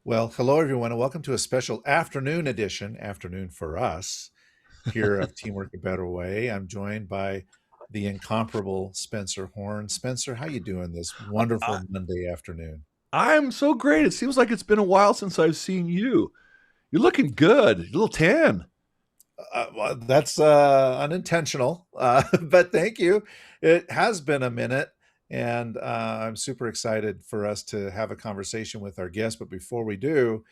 Well, hello everyone, and welcome to a special afternoon edition, afternoon for us, here of Teamwork a Better Way. I'm joined by the incomparable Spencer Horn. Spencer, how you doing this I, wonderful Monday afternoon? I'm so great. It seems like it's been a while since I've seen you. You're looking good. You're a little tan. Well, that's unintentional, but thank you. It has been a minute, and I'm super excited for us to have a conversation with our guest. But before we do,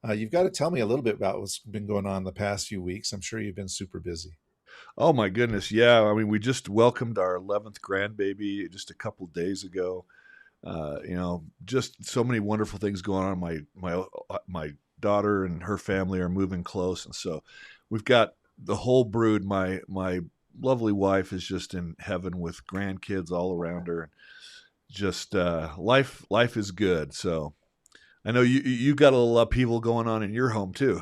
you've got to tell me a little bit about what's been going on the past few weeks. I'm sure you've been super busy. Oh my goodness, yeah. I mean, we just welcomed our 11th grandbaby just a couple days ago. Just so many wonderful things going on. My daughter and her family are moving close, and so we've got the whole brood. My lovely wife is just in heaven with grandkids all around her. Just life is good. So I know you got a little upheaval going on in your home too.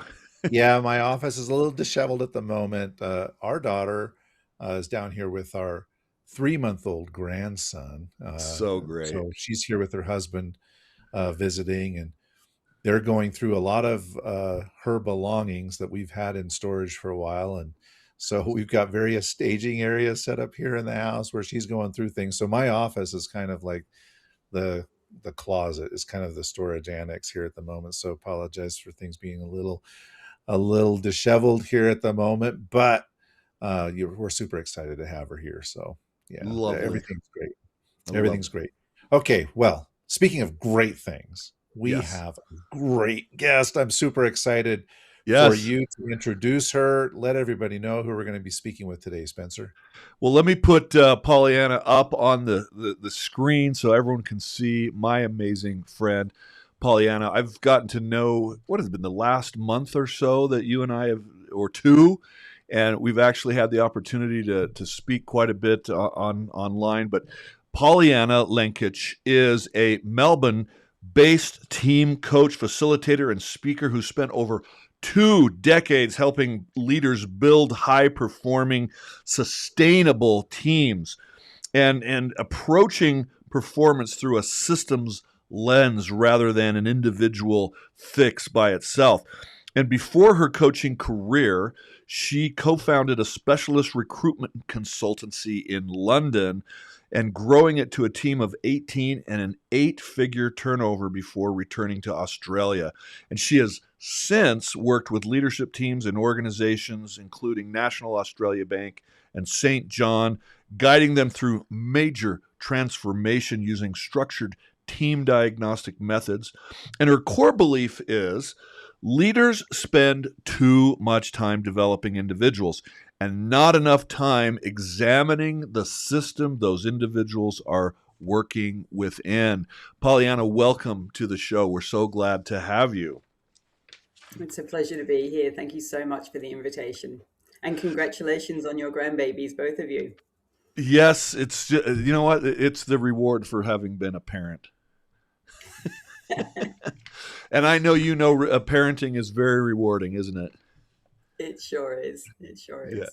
Yeah, my office is a little disheveled at the moment. Our daughter is down here with our 3-month-old grandson. So great. So she's here with her husband visiting, and they're going through a lot of her belongings that we've had in storage for a while. And so we've got various staging areas set up here in the house where she's going through things. So my office is kind of like the the closet is kind of the storage annex here at the moment. So apologize for things being a little disheveled here at the moment, but we're super excited to have her here. So yeah, Lovely. everything's great. I love Everything's it. great. Okay, well, speaking of great things, we Yes. have a great guest. I'm super excited for Yes. you to introduce her. Let everybody know who we're going to be speaking with today, Spencer. Well, let me put Pollyanna up on the screen so everyone can see my amazing friend, Pollyanna. I've gotten to know what has it been the last month or so that you and I have, or two, and we've actually had the opportunity to speak quite a bit on online. But Pollyanna Lenkic is a Melbourne-based team coach, facilitator, and speaker who spent over 2 decades helping leaders build high-performing, sustainable teams and approaching performance through a systems lens rather than an individual fix by itself. And before her coaching career, she co founded a specialist recruitment consultancy in London and growing it to a team of 18 and an 8-figure turnover before returning to Australia. And she has since worked with leadership teams and organizations, including National Australia Bank and St. John, guiding them through major transformation using structured team diagnostic methods. And her core belief is leaders spend too much time developing individuals and not enough time examining the system those individuals are working within. Pollyanna, welcome to the show. We're so glad to have you. It's a pleasure to be here. Thank you so much for the invitation. And congratulations on your grandbabies, both of you. Yes, it's you know what? It's the reward for having been a parent. And I know parenting is very rewarding, isn't it? It sure is. It sure Yeah. is.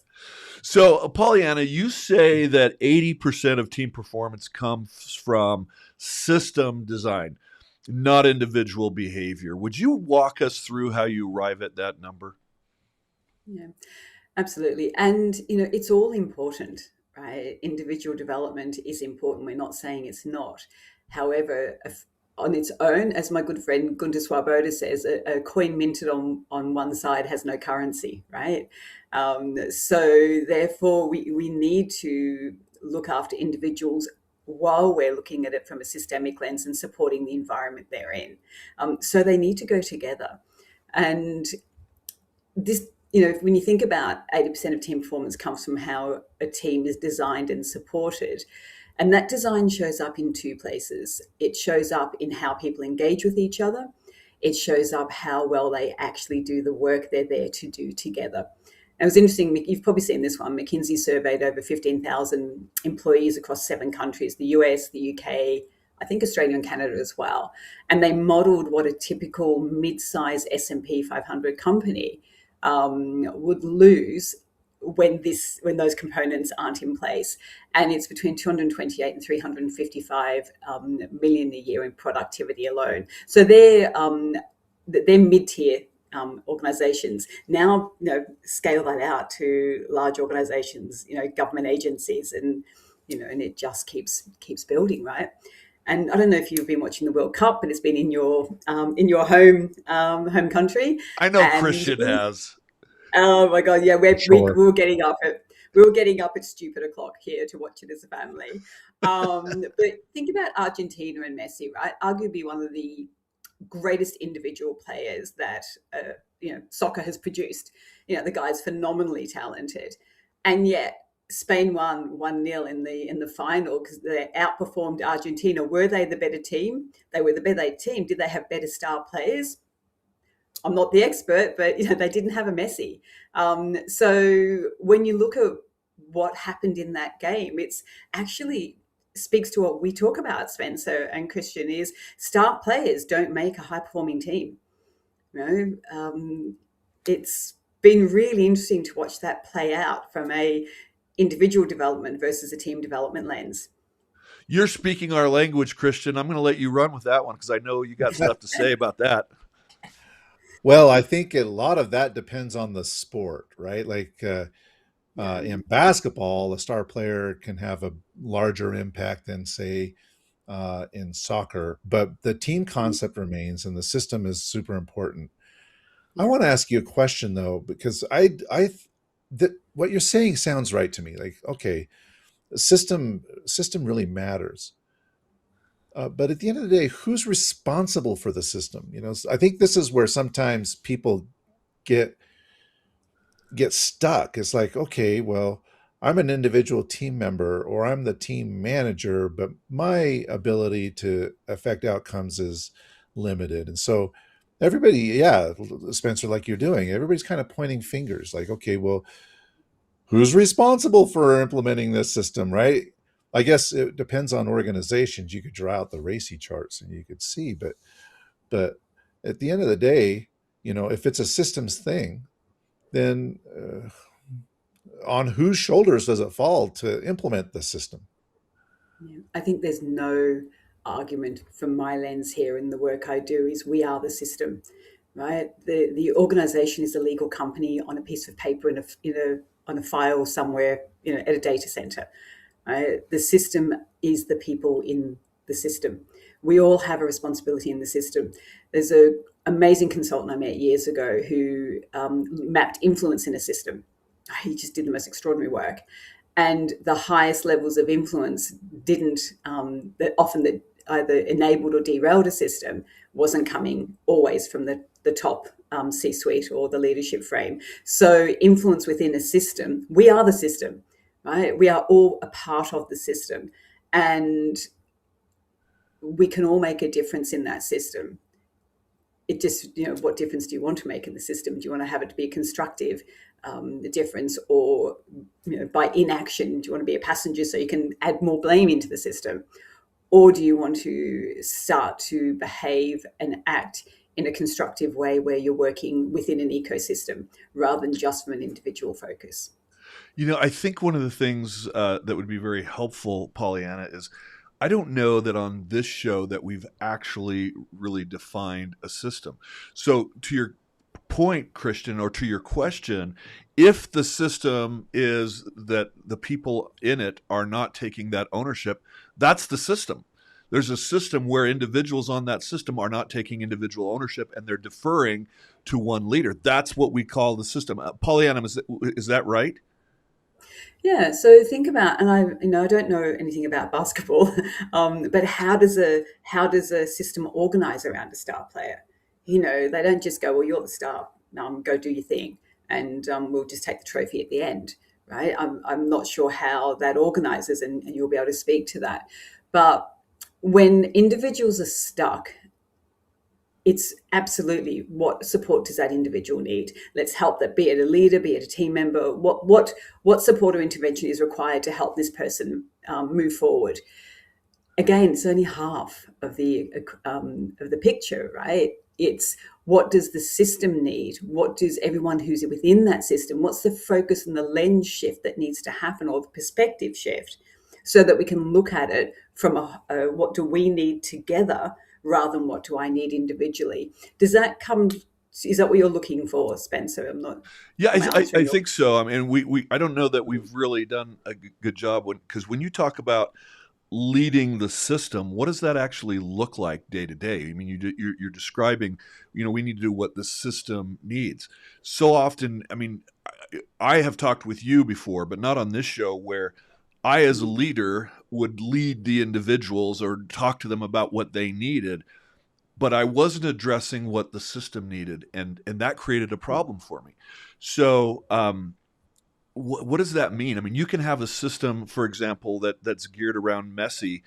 So, Pollyanna, you say that 80% of team performance comes from system design, not individual behavior. Would you walk us through how you arrive at that number? Yeah, absolutely. And, it's all important, right? Individual development is important. We're not saying it's not. However, on its own, as my good friend Gunter Swoboda says, a coin minted on one side has no currency, right? So therefore, we need to look after individuals while we're looking at it from a systemic lens and supporting the environment they're in. So they need to go together. And this, when you think about 80% of team performance comes from how a team is designed and supported. And that design shows up in two places. It shows up in how people engage with each other. It shows up how well they actually do the work they're there to do together. And it was interesting, you've probably seen this one. McKinsey surveyed over 15,000 employees across 7 countries, the US, the UK, I think Australia and Canada as well. And they modeled what a typical mid-size S&P 500 company would lose when those components aren't in place. And it's between 228 and 355 million a year in productivity alone. So they're they're mid-tier organizations. Now, scale that out to large organizations, government agencies, and and it just keeps building, right? And I don't know if you've been watching the World Cup, but it's been in your home country. I know And Christian has. oh my God, yeah, we Sure. were getting up at stupid o'clock here to watch it as a family. But think about Argentina and Messi, right? Arguably one of the greatest individual players that soccer has produced. The guy's phenomenally talented, and yet Spain won 1-0 in the final because they outperformed Argentina. Were they the better team? They were the better team. Did they have better star players? I'm not the expert, but they didn't have a Messi. So when you look at what happened in that game, it's actually speaks to what we talk about, Spencer and Christian, is star players don't make a high performing team. It's been really interesting to watch that play out from a individual development versus a team development lens. You're speaking our language, Christian. I'm going to let you run with that one because I know you got stuff to say about that. Well, I think a lot of that depends on the sport, right? Like in basketball, a star player can have a larger impact than, say, in soccer, but the team concept remains, and the system is super important. I want to ask you a question though, because that what you're saying sounds right to me. Like, okay, the system really matters. But at the end of the day, who's responsible for the system? I think this is where sometimes people get stuck. It's like, okay, well, I'm an individual team member or I'm the team manager, but my ability to affect outcomes is limited. And so everybody, yeah, Spencer, like you're doing, everybody's kind of pointing fingers like, okay, well, who's responsible for implementing this system, right? I guess it depends on organizations. You could draw out the RACI charts and you could see, but at the end of the day, if it's a systems thing, then on whose shoulders does it fall to implement the system? Yeah. I think there's no argument from my lens here in the work I do is we are the system, right? The organization is a legal company on a piece of paper on a file somewhere, at a data center. Right? The system is the people in the system. We all have a responsibility in the system. There's an amazing consultant I met years ago who mapped influence in a system. He just did the most extraordinary work. And the highest levels of influence didn't, that often that either enabled or derailed a system wasn't coming always from the top C-suite or the leadership frame. So influence within a system, we are the system, right? We are all a part of the system. And we can all make a difference in that system. It just, what difference do you want to make in the system? Do you want to have it to be a constructive difference, or by inaction, do you want to be a passenger so you can add more blame into the system? Or do you want to start to behave and act in a constructive way where you're working within an ecosystem rather than just from an individual focus? I think one of the things that would be very helpful, Pollyanna, is I don't know that on this show that we've actually really defined a system. So to your point, Christian, or to your question, if the system is that the people in it are not taking that ownership, that's the system. There's a system where individuals on that system are not taking individual ownership and they're deferring to one leader. That's what we call the system. Pollyanna, is that right? Yeah, so think about, and I don't know anything about basketball, but how does a system organize around a star player? They don't just go, well, you're the star, go do your thing, and we'll just take the trophy at the end, right? I'm not sure how that organizes, and you'll be able to speak to that. But when individuals are stuck, it's absolutely what support does that individual need? Let's help that, be it a leader, be it a team member. What support or intervention is required to help this person move forward? Again, it's only half of the picture, right? It's what does the system need? What does everyone who's within that system? What's the focus and the lens shift that needs to happen, or the perspective shift, so that we can look at it from what do we need together, rather than what do I need individually. Does that come, is that what you're looking for, Spencer? I'm not, Yeah, am I I answering your... think so. I mean, we I don't know that we've really done a good job because when you talk about leading the system, what does that actually look like day to day? I mean, you're describing, we need to do what the system needs. So often, I mean, I have talked with you before, but not on this show, where I, as a leader, would lead the individuals or talk to them about what they needed, but I wasn't addressing what the system needed, and that created a problem for me. So, what does that mean? I mean, you can have a system, for example, that's geared around Messi,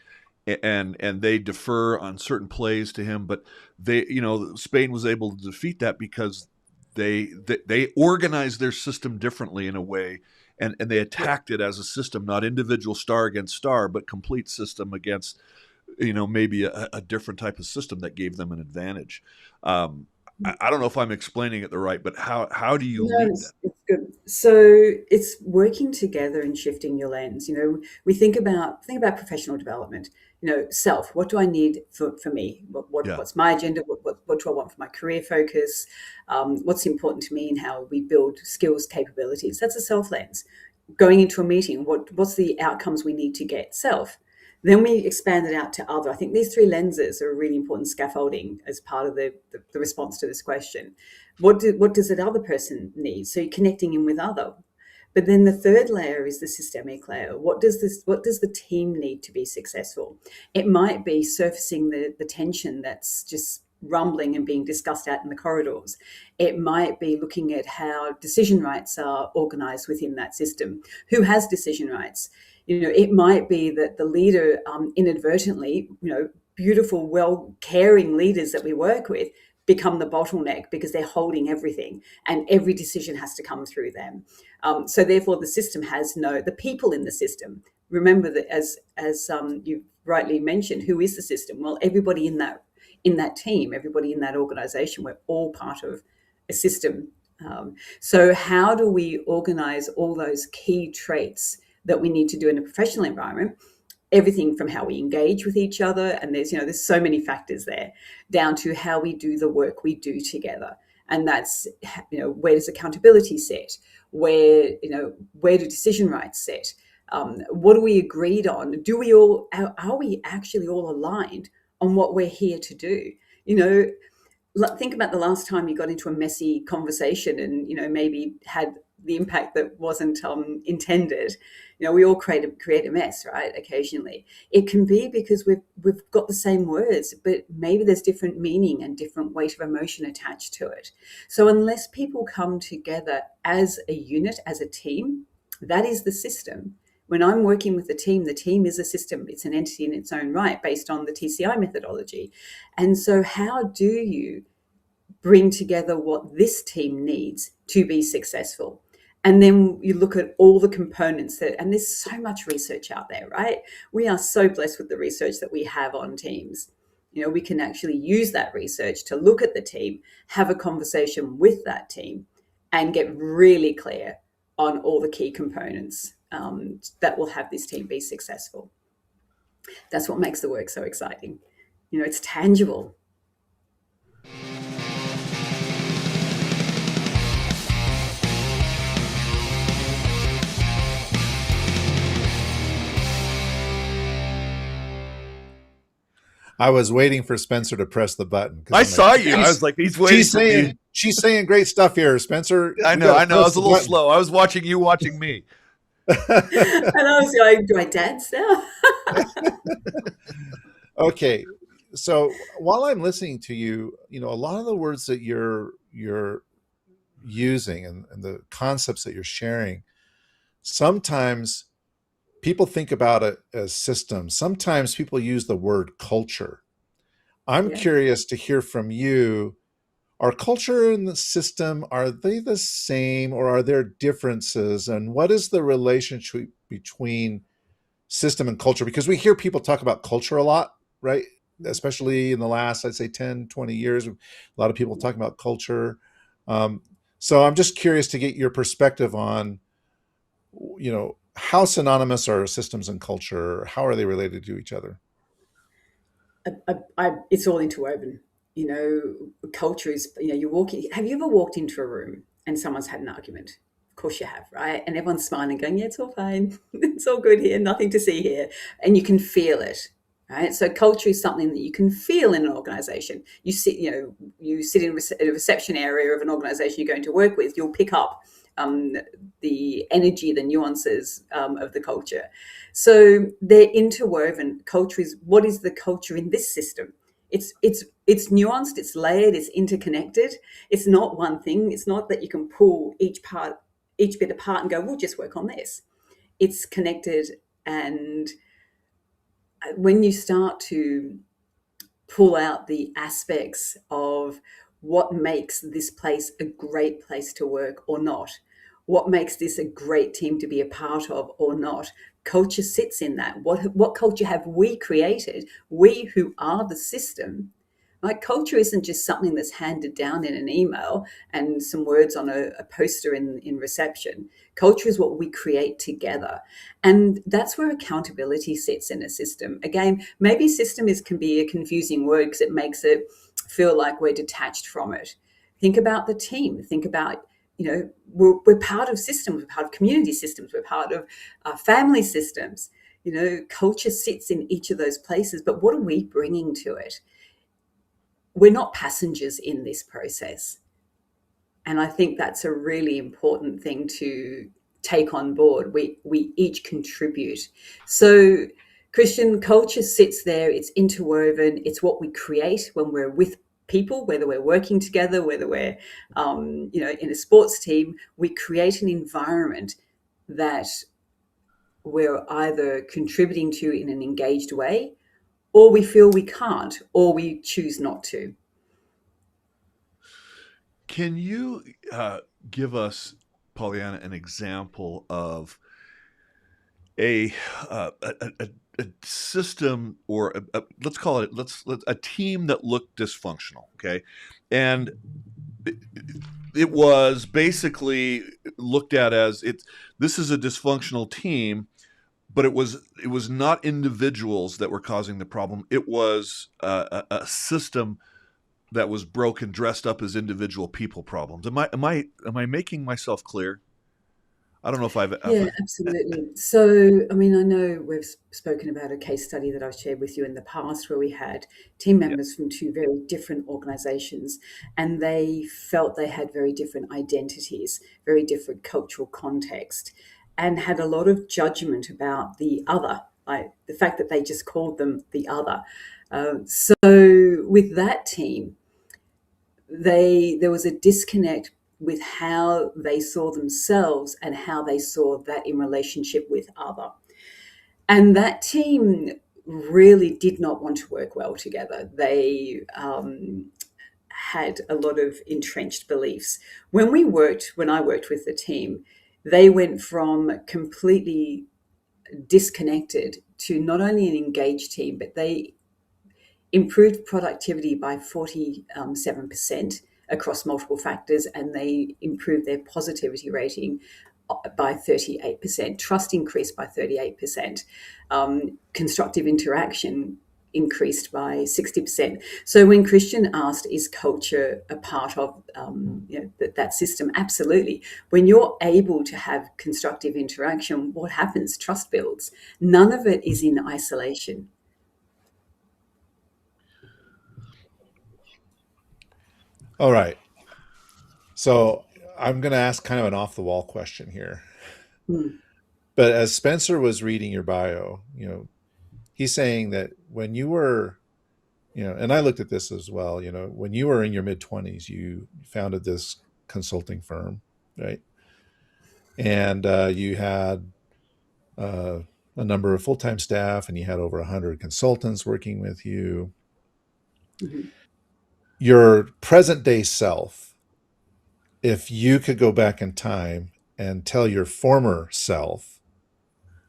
and they defer on certain plays to him, but Spain was able to defeat that because they organized their system differently in a way, and they Yeah. attacked it as a system, not individual star against star, but complete system against maybe a different type of system that gave them an advantage. I don't know if I'm explaining it the right, but how do you No, lead that? it's good. So it's working together and shifting your lens. We think about professional development. Self. What do I need for me? Yeah. What's my agenda? What do I want for my career focus? What's important to me and how we build skills, capabilities? That's a self lens. Going into a meeting, what's the outcomes we need to get? Self. Then we expand it out to other. I think these three lenses are a really important scaffolding as part of the response to this question. What does that other person need? So you're connecting in with other. But then the third layer is the systemic layer. What does the team need to be successful? It might be surfacing the tension that's just rumbling and being discussed out in the corridors. It might be looking at how decision rights are organized within that system. Who has decision rights? It might be that the leader inadvertently, beautiful, well, caring leaders that we work with become the bottleneck because they're holding everything and every decision has to come through them. So therefore, the system has the people in the system. Remember that as you rightly mentioned, who is the system? Well, everybody in that team, everybody in that organization, we're all part of a system. So how do we organize all those key traits that we need to do in a professional environment? Everything from how we engage with each other, and there's so many factors there, down to how we do the work we do together. And that's, where does accountability sit? Where do decision rights sit? What are we agreed on? Are we actually all aligned on what we're here to do? Think about the last time you got into a messy conversation and maybe had the impact that wasn't intended. We all create a mess, right? Occasionally it can be because we've got the same words, but maybe there's different meaning and different weight of emotion attached to it. So unless people come together as a unit, as a team, that is the system. When I'm working with the team is a system. It's an entity in its own right based on the TCI methodology. And so how do you bring together what this team needs to be successful? And then you look at all the components and there's so much research out there, right? We are so blessed with the research that we have on teams. We can actually use that research to look at the team, have a conversation with that team, and get really clear on all the key components that will have this team be successful. That's what makes the work so exciting. It's tangible. I was waiting for Spencer to press the button I because I'm saw like, you. I was like, he's waiting for me. she's saying great stuff here, Spencer. I You know. gotta I press was a the little button. slow. I was watching you watching me. And I was like, do I dance now? Okay, so while I'm listening to you, a lot of the words that you're using and the concepts that you're sharing, sometimes people think about it as systems. Sometimes people use the word culture. I'm Yeah. curious to hear from you. Are culture and the system, are they the same or are there differences? And what is the relationship between system and culture? Because we hear people talk about culture a lot, right? Especially in the last, I'd say 10, 20 years, a lot of people talking about culture. So I'm just curious to get your perspective on, how synonymous are systems and culture? How are they related to each other? it's all interwoven. You know, culture is, you know, you walk in, have you ever walked into a room and someone's had an argument? Of course you have, right? And everyone's smiling, going, yeah, it's all fine. It's all good here, nothing to see here. And you can feel it, right? So culture is something that you can feel in an organization. You sit, you know, you sit in a reception area of an organization you're going to work with, you'll pick up um, the energy, the nuances of the culture. So they're interwoven. Culture is, what is the culture in this system? It's nuanced, it's layered, it's interconnected. It's not one thing. It's not that you can pull each bit apart and go, we'll just work on this. It's connected, and when you start to pull out the aspects of what makes this place a great place to work or not, what makes this a great team to be a part of or not, culture sits in that. What culture have we created, we who are the system? Like, culture isn't just something that's handed down in an email and some words on a poster in reception. Culture is what we create together. And that's where accountability sits in a system. Again, maybe system can be a confusing word because it makes it feel like we're detached from it. Think about the team. Think about, you know, we're part of systems, we're part of community systems, we're part of family systems. You know, culture sits in each of those places, but what are we bringing to it? We're not passengers in this process. And I think that's a really important thing to take on board. We each contribute. So Christian, culture sits there, it's interwoven, it's what we create when we're with people, whether we're working together, whether we're you know, in a sports team. We create an environment that we're either contributing to in an engaged way, or we feel we can't, or we choose not to. Can you give us, Pollyanna, an example of a a system, or let's call it, let's a team that looked dysfunctional, okay, and it, it was basically looked at as this is a dysfunctional team, but it was not individuals that were causing the problem. It was a system that was broken, dressed up as individual people problems. Am I making myself clear? I don't know if Yeah, absolutely. So, I mean, I know we've spoken about a case study that I've shared with you in the past where we had team yeah. members from two very different organizations, and they felt they had very different identities, very different cultural context, and had a lot of judgment about the other, like the fact that they just called them the other. So, with that team, there was a disconnect with how they saw themselves and how they saw that in relationship with other. And that team really did not want to work well together. They had a lot of entrenched beliefs. When I worked with the team, they went from completely disconnected to not only an engaged team, but they improved productivity by 47% across multiple factors, and they improved their positivity rating by 38%. Trust increased by 38%. Constructive interaction increased by 60%. So when Christian asked, is culture a part of you know, that system? Absolutely. When you're able to have constructive interaction, what happens? Trust builds. None of it is in isolation. All right. So I'm going to ask kind of an off the wall question here. Mm. But as Spencer was reading your bio, he's saying that when you were, and I looked at this as well, when you were in your mid 20s, you founded this consulting firm, right? And you had uh, a number of full time staff, and you had over 100 consultants working with you. Mhm. Your present day self, if you could go back in time and tell your former self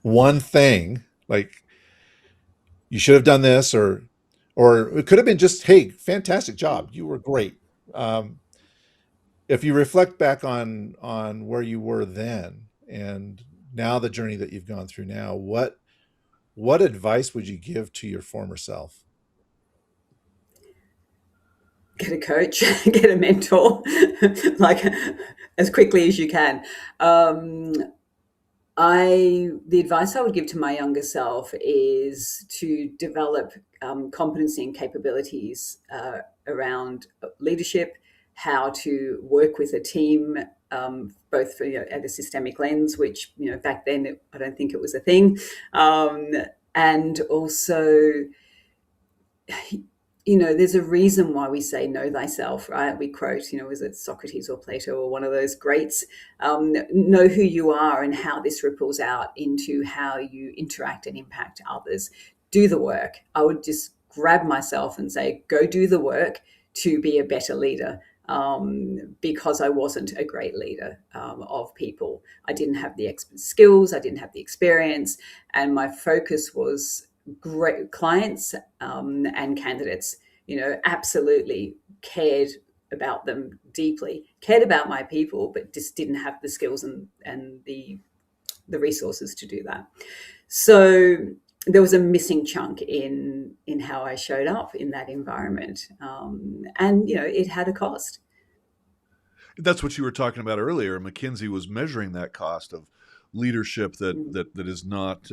one thing, like you should have done this, or it could have been just, hey, fantastic job, you were great. Um, if you reflect back on where you were then and now the journey that you've gone through now, what advice would you give to your former self? get a coach, get a mentor, like as quickly as you can. The advice I would give to my younger self is to develop competency and capabilities around leadership, how to work with a team, both for, at a systemic lens, which back then I don't think it was a thing, and also, there's a reason why we say know thyself, right? We quote, is it Socrates or Plato or one of those greats? Know who you are and how this ripples out into how you interact and impact others. Do the work. I would just grab myself and say, go do the work to be a better leader. Because I wasn't a great leader of people. I didn't have the skills, I didn't have the experience, and my focus was great clients and candidates. Absolutely cared about them deeply, cared about my people, but just didn't have the skills and the resources to do that. So there was a missing chunk in how I showed up in that environment, and it had a cost. That's what you were talking about earlier. McKinsey was measuring that cost of leadership that is not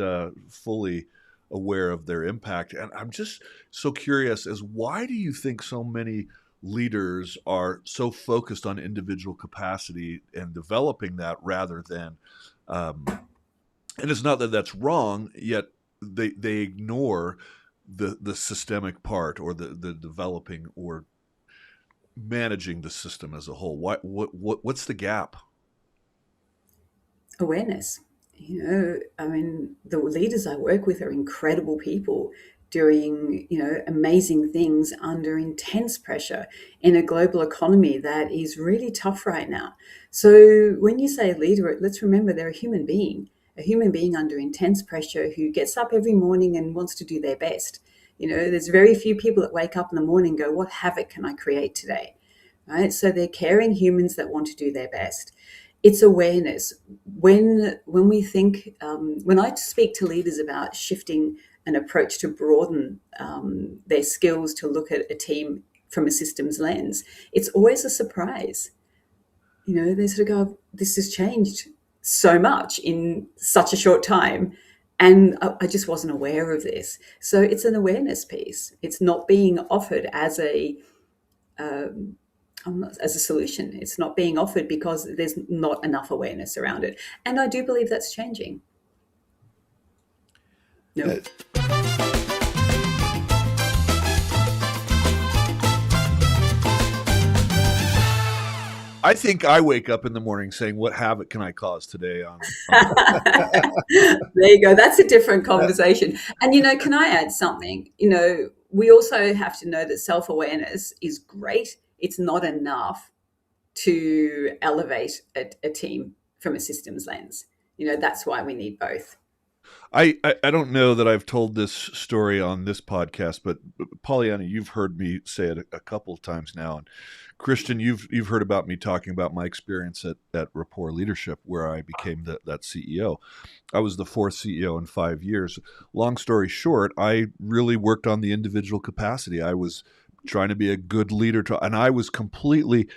fully aware of their impact. And I'm just so curious as why do you think so many leaders are so focused on individual capacity and developing that rather than, and it's not that that's wrong, yet they ignore the systemic part or the developing or managing the system as a whole. What's the gap? Awareness. The leaders I work with are incredible people doing, amazing things under intense pressure in a global economy that is really tough right now. So when you say leader, let's remember they're a human being under intense pressure who gets up every morning and wants to do their best. There's very few people that wake up in the morning and go, what havoc can I create today? Right? So they're caring humans that want to do their best. It's awareness. When we think, when I speak to leaders about shifting an approach to broaden their skills to look at a team from a systems lens, it's always a surprise. They sort of go, this has changed so much in such a short time. And I just wasn't aware of this. So it's an awareness piece. It's not being offered as a solution. It's not being offered because there's not enough awareness around it. And I do believe that's changing. No. I think I wake up in the morning saying, what havoc can I cause today? There you go. That's a different conversation. And, can I add something? We also have to know that self-awareness is great. It's not enough to elevate a team from a systems lens. That's why we need both. I don't know that I've told this story on this podcast, but Pollyanna, you've heard me say it a couple of times now. And Christian, you've heard about me talking about my experience at Rapport Leadership, where I became that CEO. I was the fourth CEO in 5 years. Long story short, I really worked on the individual capacity. I was trying to be a good leader, and I was completely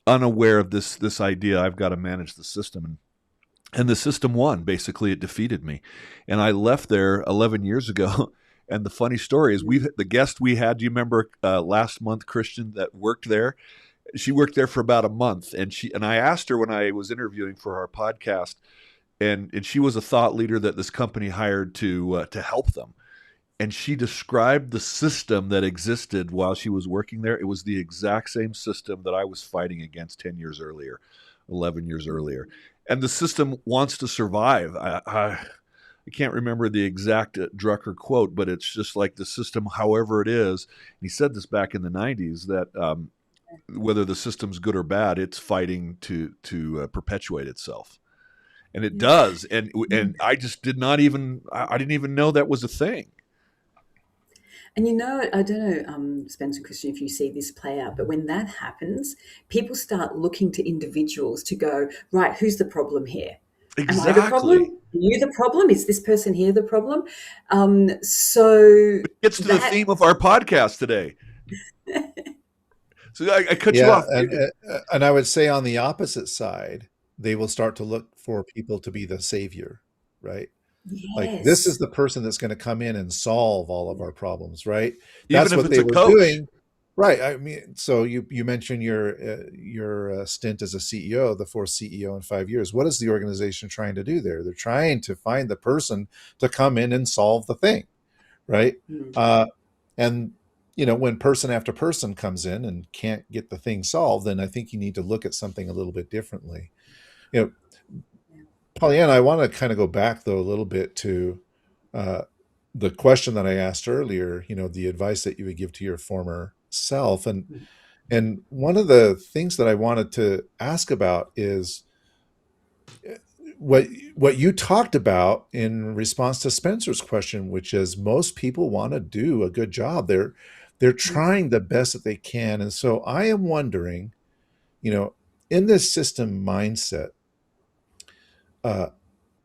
unaware of this idea. I've got to manage the system, and the system won. Basically, it defeated me, and I left there 11 years ago. And the funny story is, the guest we had. Do you remember last month, Christian, that worked there? She worked there for about a month, and I asked her when I was interviewing for our podcast, and she was a thought leader that this company hired to help them. And she described the system that existed while she was working there. It was the exact same system that I was fighting against 10 years earlier, 11 years earlier. And the system wants to survive. I can't remember the exact Drucker quote, but it's just like the system, however it is. And he said this back in the 90s, that whether the system's good or bad, it's fighting to perpetuate itself. And it does. And I just didn't even know that was a thing. And I don't know, Spencer and Christian, if you see this play out, but when that happens, people start looking to individuals to go, right, who's the problem here? Exactly. Am I the problem? Are you the problem? Is this person here the problem? So it gets to the theme of our podcast today. It's So I cut you Yeah, off. and I would say on the opposite side, they will start to look for people to be the savior, right? Like this is Yes. the person that's going to come in and solve all of our problems, right? Even That's if what it's they a were coach. doing, right? I mean, so you mentioned your stint as a CEO, the fourth CEO in 5 years. What is the organization trying to do there? They're trying to find the person to come in and solve the thing, right? Mm. Uh, and when person after person comes in and can't get the thing solved, then I think you need to look at something a little bit differently. You know, Yeah. Pollyanna, I want to kind of go back though a little bit to uh, the question that I asked earlier. The advice that you would give to your former self, and Mm. and one of the things that I wanted to ask about is what what you talked about in response to Spencer's question, which is most people want to do a good job. They're Mm. trying the best that they can, and so I am wondering, in this system mindset, uh,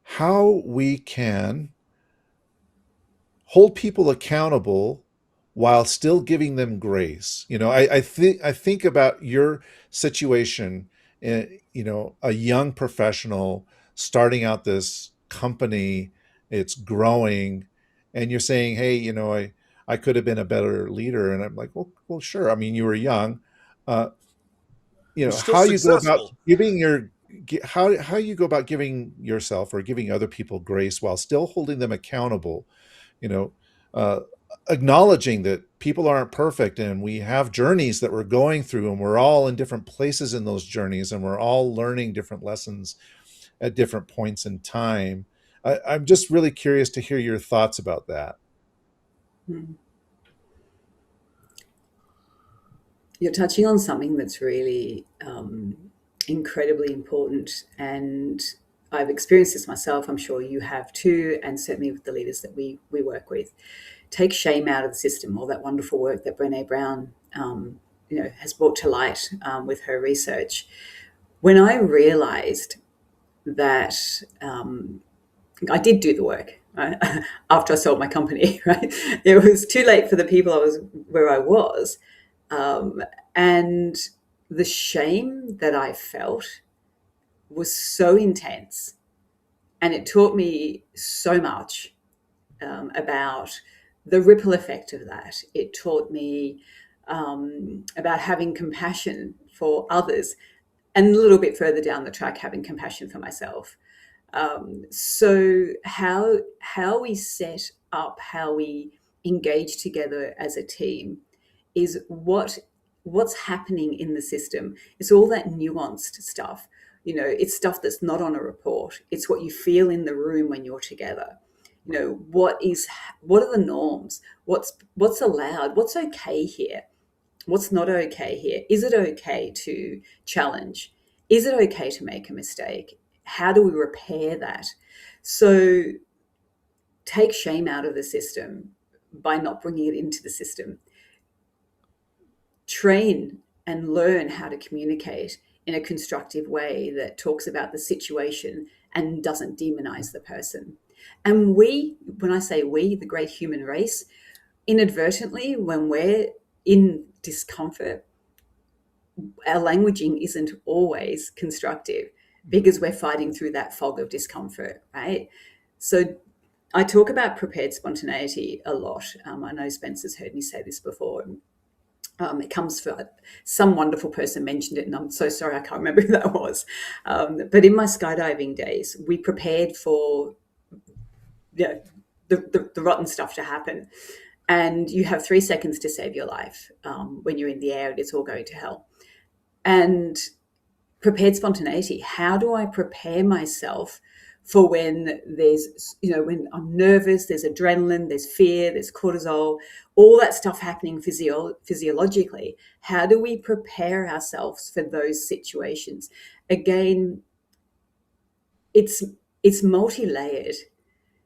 how we can hold people accountable while still giving them grace. I think about your situation, a young professional starting out this company, it's growing, and you're saying, hey, I could have been a better leader. And I'm like, well, sure. I mean, you were young. Uh, You're still how you go about successful. how you go about giving yourself or giving other people grace while still holding them accountable, you know uh, acknowledging that people aren't perfect and we have journeys that we're going through and we're all in different places in those journeys and we're all learning different lessons at different points in time. I'm just really curious to hear your thoughts about that. Mm. You're touching on something that's really incredibly important. And I've experienced this myself. I'm sure you have too. And certainly with the leaders that we work with. Take shame out of the system, all that wonderful work that Brené Brown has brought to light with her research. When I realized that I did do the work, right? After I sold my company, right? It was too late for the people I was where I was. Um, and the shame that I felt was so intense. And it taught me so much about the ripple effect of that. It taught me about having compassion for others, and a little bit further down the track, having compassion for myself. So how we set up, how we engage together as a team, is what's happening in the system. It's all that nuanced stuff. It's stuff that's not on a report. It's what you feel in the room when you're together. What are the norms? What's allowed? What's okay here? What's not okay here? Is it okay to challenge? Is it okay to make a mistake? How do we repair that? So take shame out of the system by not bringing it into the system. Train and learn how to communicate in a constructive way that talks about the situation and doesn't demonize the person. And when I say we, the great human race, inadvertently, when we're in discomfort, our languaging isn't always constructive because we're fighting through that fog of discomfort, right? So I talk about prepared spontaneity a lot. I know Spencer's heard me say this before. It comes from some wonderful person mentioned it, and I'm so sorry I can't remember who that was. But in my skydiving days, we prepared for the rotten stuff to happen. And you have 3 seconds to save your life when you're in the air and it's all going to hell. And prepared spontaneity. How do I prepare myself for when when I'm nervous, there's adrenaline, there's fear, there's cortisol, all that stuff happening physiologically? How do we prepare ourselves for those situations? Again, it's multi-layered.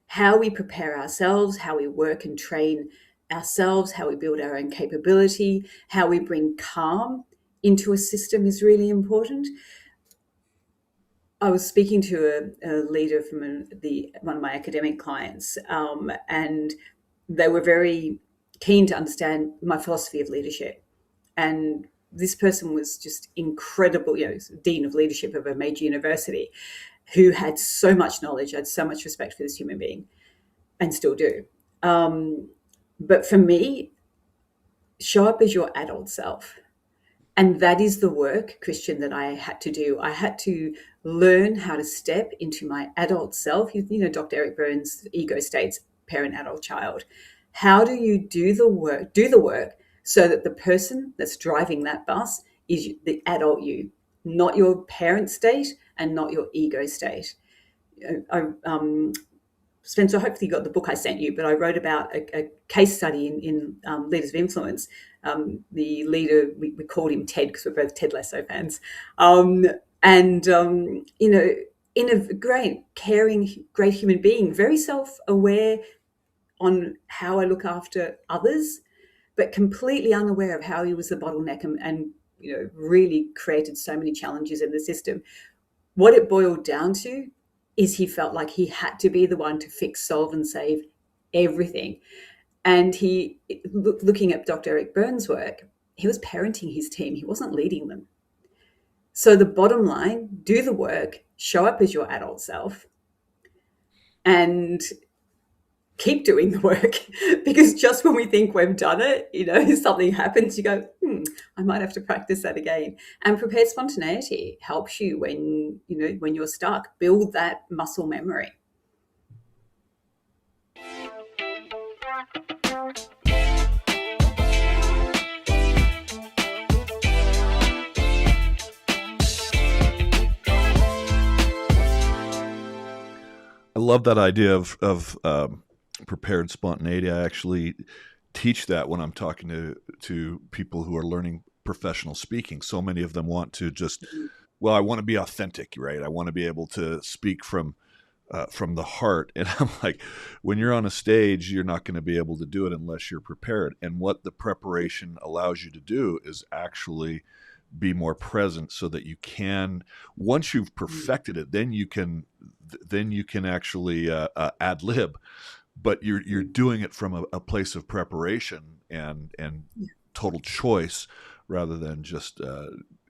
How we prepare ourselves, how we work and train ourselves, how we build our own capability, how we bring calm into a system is really important. I was speaking to a leader from one of my academic clients, and they were very keen to understand my philosophy of leadership. And this person was just incredible, dean of leadership of a major university, who had so much knowledge, had so much respect for this human being, and still do. But for me, show up as your adult self. And that is the work, Christian, that I had to do. I had to learn how to step into my adult self. Dr. Eric Burns' ego states, parent, adult, child. How do you do the work so that the person that's driving that bus is the adult you, not your parent state and not your ego state? Spencer, hopefully you got the book I sent you, but I wrote about a case study in Leaders of Influence. The leader, we called him Ted because we're both Ted Lasso fans. In a great, caring, great human being, very self-aware on how I look after others, but completely unaware of how he was the bottleneck and really created so many challenges in the system. What it boiled down to is he felt like he had to be the one to fix, solve, and save everything. And looking at Dr. Eric Burns' work, he was parenting his team. He wasn't leading them. So the bottom line, do the work, show up as your adult self, and keep doing the work. Because just when we think we've done it, something happens, you go, I might have to practice that again. And prepared spontaneity helps you when you're stuck. Build that muscle memory. I love that idea of prepared spontaneity. I actually teach that when I'm talking to people who are learning professional speaking. So many of them want to just, I want to be authentic, right? I want to be able to speak from the heart. And I'm like, when you're on a stage, you're not going to be able to do it unless you're prepared. And what the preparation allows you to do is actually be more present, so that you can, once you've perfected it, then you can actually ad lib, but you're doing it from a place of preparation and total choice, rather than just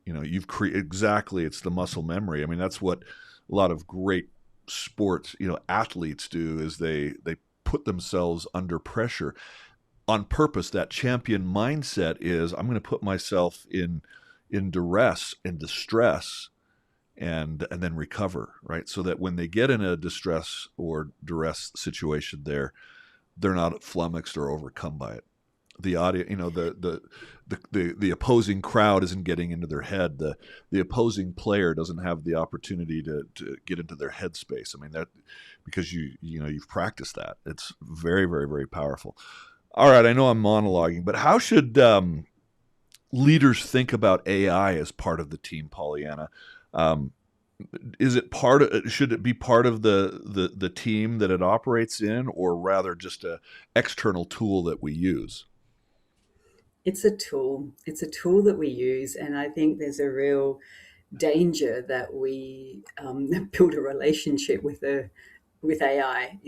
you've created exactly. It's the muscle memory. I mean, that's what a lot of great sports athletes do, is they put themselves under pressure on purpose. That champion mindset is, I'm going to put myself in duress and distress, and then recover, right? So that when they get in a distress or duress situation, they're not flummoxed or overcome by it. The audio, the opposing crowd isn't getting into their head. The opposing player doesn't have the opportunity to get into their headspace. I mean, that, because you've practiced that. It's very, very, very powerful. All right, I know I'm monologuing, but how should leaders think about AI as part of the team, Pollyanna? Should it be part of the team that it operates in, or rather just a external tool that we use? It's a tool. It's a tool that we use, and I think there's a real danger that we build a relationship with AI.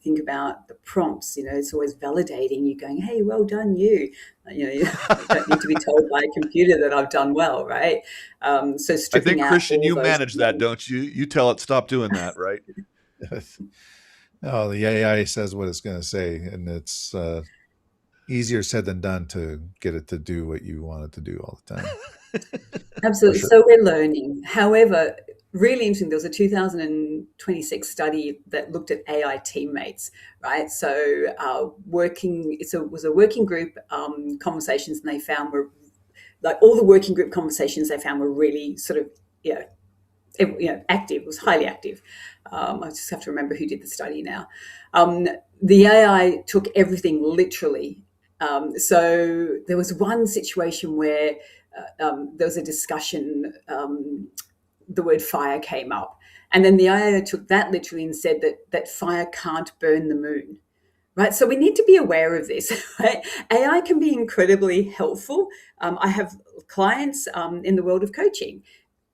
Think about the prompts. It's always validating you, going, "Hey, well done, you." You don't need to be told by a computer that I've done well, right? So stripping I think, out Christian, all you those manage that, don't you? You tell it stop doing that, right? No, the AI says what it's going to say, and it's easier said than done to get it to do what you want it to do all the time. Absolutely. Sure. So we're learning. However, really interesting, there was a 2026 study that looked at AI teammates, right? So it was a working group conversations, and they found were, like, all the working group conversations they found were really sort of, active. It was highly active. I just have to remember who did the study now. The AI took everything literally. So there was one situation where there was a discussion, the word fire came up, and then the AI took that literally and said that fire can't burn the moon. Right, so we need to be aware of this. Right? AI can be incredibly helpful. I have clients in the world of coaching.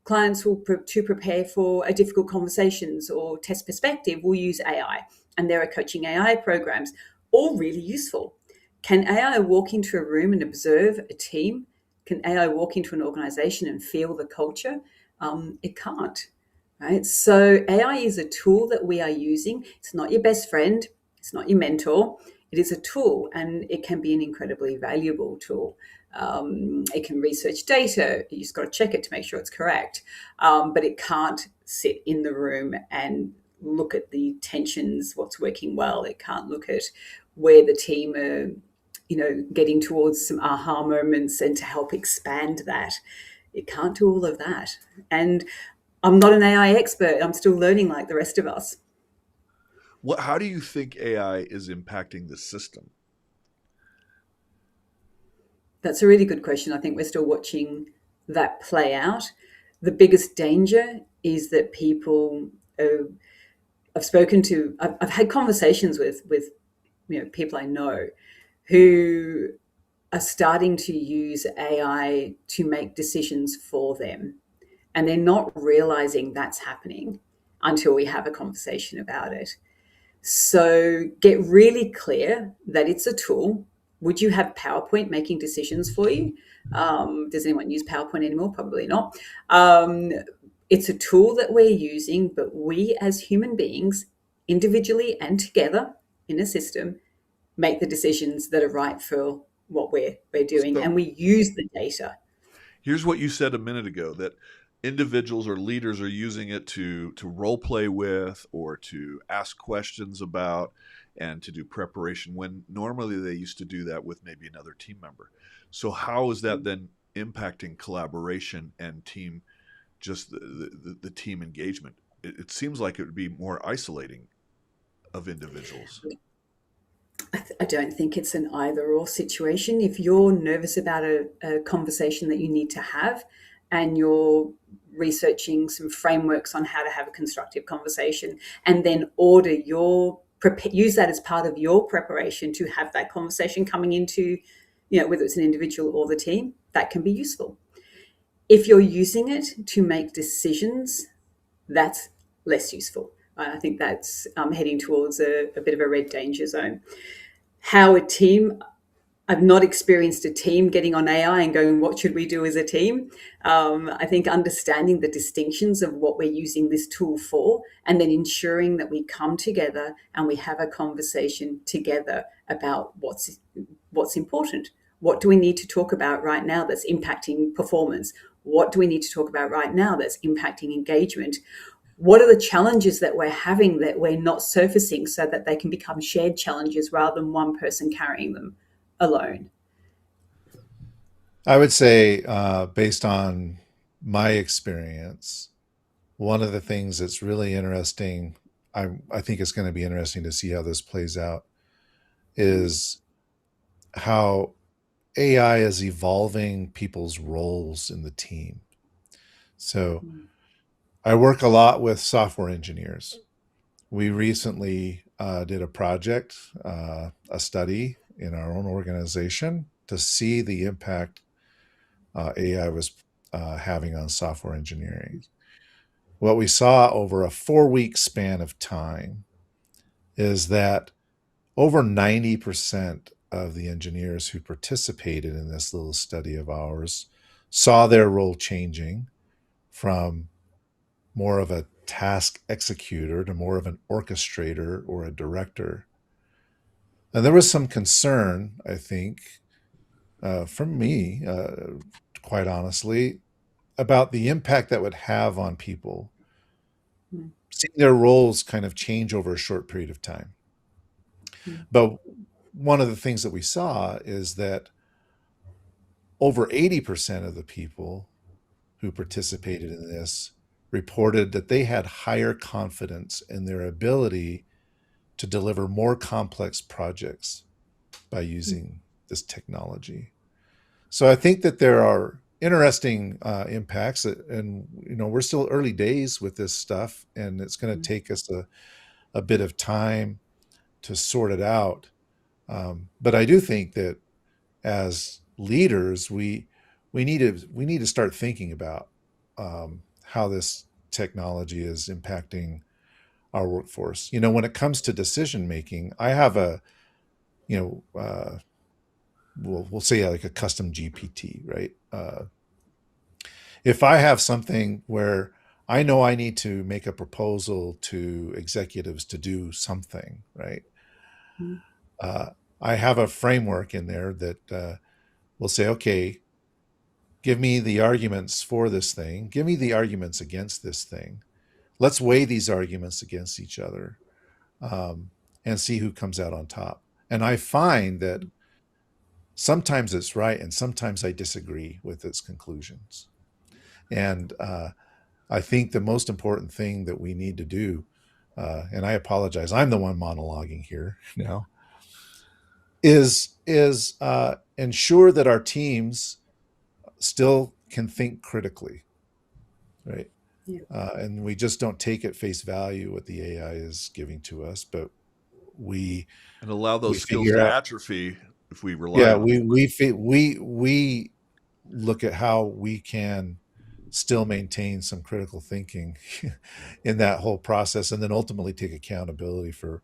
Clients to prepare for a difficult conversations or test perspective will use AI, and there are coaching AI programs, all really useful. Can AI walk into a room and observe a team Can AI walk into an organization and feel the culture? It can't, right? So AI is a tool that we are using. It's not your best friend. It's not your mentor. It is a tool, and it can be an incredibly valuable tool. It can research data. You just got to check it to make sure it's correct. But it can't sit in the room and look at the tensions, what's working well. It can't look at where the team are, getting towards some aha moments and to help expand that. It can't do all of that. And I'm not an AI expert. I'm still learning like the rest of us. How do you think AI is impacting the system? That's a really good question. I think we're still watching that play out. The biggest danger is that people, I've had conversations with people I know who are starting to use AI to make decisions for them. And they're not realizing that's happening until we have a conversation about it. So get really clear that it's a tool. Would you have PowerPoint making decisions for you? Does anyone use PowerPoint anymore? Probably not. It's a tool that we're using, but we as human beings, individually and together in a system, make the decisions that are right for what we're doing, So and we use the data. here's what you said a minute ago, that individuals or leaders are using it to role play with, or to ask questions about, and to do preparation, when normally they used to do that with maybe another team member. So how is that then impacting collaboration and team, just the team engagement? It seems like it would be more isolating of individuals. I don't think it's an either or situation. If you're nervous about a conversation that you need to have, and you're researching some frameworks on how to have a constructive conversation, and then use that as part of your preparation to have that conversation coming into, whether it's an individual or the team, that can be useful. If you're using it to make decisions, that's less useful. I think that's heading towards a bit of a red danger zone. How a team, I've not experienced a team getting on AI and going, what should we do as a team? I think understanding the distinctions of what we're using this tool for, and then ensuring that we come together and we have a conversation together about what's important. What do we need to talk about right now that's impacting performance? What do we need to talk about right now that's impacting engagement? What are the challenges that we're having that we're not surfacing, so that they can become shared challenges rather than one person carrying them alone? I would say, based on my experience, one of the things that's really interesting, I think it's going to be interesting to see how this plays out, is how AI is evolving people's roles in the team. So I work a lot with software engineers. We recently did a project, a study in our own organization to see the impact AI was having on software engineering. What we saw over a 4-week span of time is that over 90% of the engineers who participated in this little study of ours saw their role changing from more of a task executor to more of an orchestrator or a director. And there was some concern, I think, from me, quite honestly, about the impact that would have on people, seeing their roles kind of change over a short period of time. But one of the things that we saw is that over 80% of the people who participated in this reported that they had higher confidence in their ability to deliver more complex projects by using this technology. So I think that there are interesting impacts, and we're still early days with this stuff, and it's going to take us a bit of time to sort it out. But I do think that as leaders, we need to start thinking about how this technology is impacting our workforce. When it comes to decision making, I have a we'll say like a custom GPT, right? If I have something where I know I need to make a proposal to executives to do something, right? Mm. Uh, I have a framework in there that will say, okay, give me the arguments for this thing, give me the arguments against this thing. Let's weigh these arguments against each other, um, and see who comes out on top. And I find that sometimes it's right and sometimes I disagree with its conclusions. And I think the most important thing that we need to do, and I apologize, I'm the one monologuing here now, is ensure that our teams still can think critically, right? Yeah. And we just don't take at face value what the AI is giving to us, but we And allow we those skills figure to out, atrophy if we rely yeah, on them. we look at how we can still maintain some critical thinking in that whole process, and then ultimately take accountability for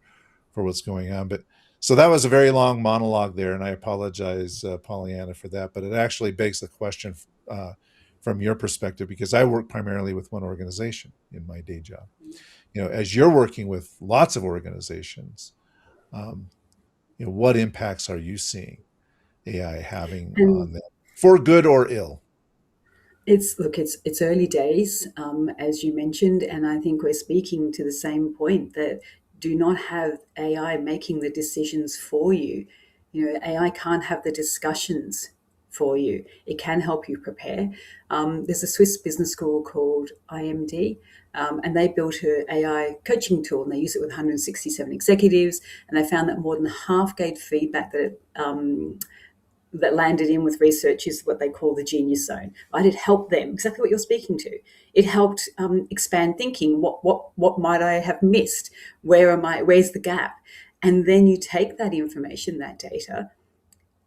what's going on. But so that was a very long monologue there, and I apologize, Pollyanna, for that. But it actually begs the question, uh, from your perspective, because I work primarily with one organization in my day job. As you're working with lots of organizations, um, what impacts are you seeing AI having on And them, for good or ill? it's early days, as you mentioned, and I think we're speaking to the same point that do not have AI making the decisions for you. AI can't have the discussions for you. It can help you prepare. There's a Swiss business school called IMD, and they built an AI coaching tool, and they use it with 167 executives, and they found that more than half gave feedback that landed in with research is what they call the genius zone. Right? It helped them, exactly what you're speaking to. It helped expand thinking. What might I have missed? Where's the gap? And then you take that information, that data,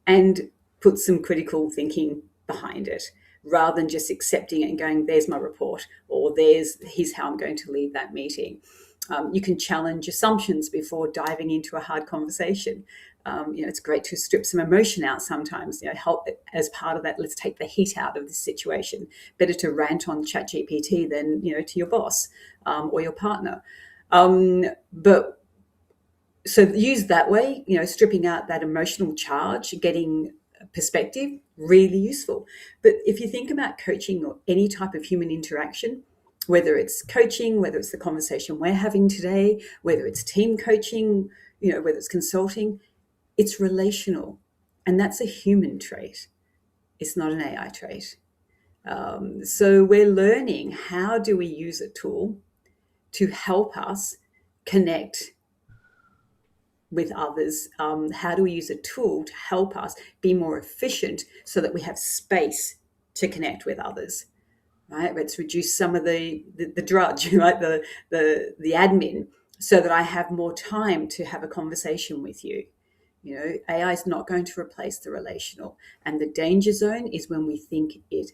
and put some critical thinking behind it, rather than just accepting it and going, there's my report, or here's how I'm going to lead that meeting. You can challenge assumptions before diving into a hard conversation. It's great to strip some emotion out sometimes. Help as part of that. Let's take the heat out of this situation. Better to rant on ChatGPT than to your boss or your partner. But so used that way, stripping out that emotional charge, getting perspective, really useful. But if you think about coaching or any type of human interaction, whether it's coaching, whether it's the conversation we're having today, whether it's team coaching, whether it's consulting, it's relational. And that's a human trait. It's not an AI trait. So we're learning, how do we use a tool to help us connect with others? How do we use a tool to help us be more efficient so that we have space to connect with others? Right? Let's reduce some of the drudge, right? The admin, so that I have more time to have a conversation with you. AI is not going to replace the relational, and the danger zone is when we think it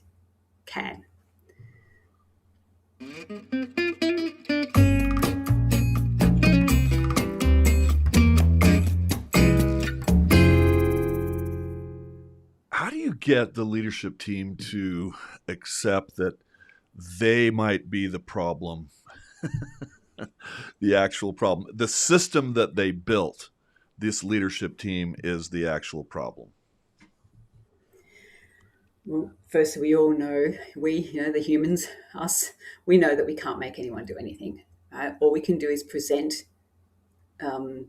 can. How do you get the leadership team to accept that they might be the problem, the actual problem? The system that they built, this leadership team, is the actual problem. Well, first, we all know, the humans, us, we know that we can't make anyone do anything. Right? All we can do is present the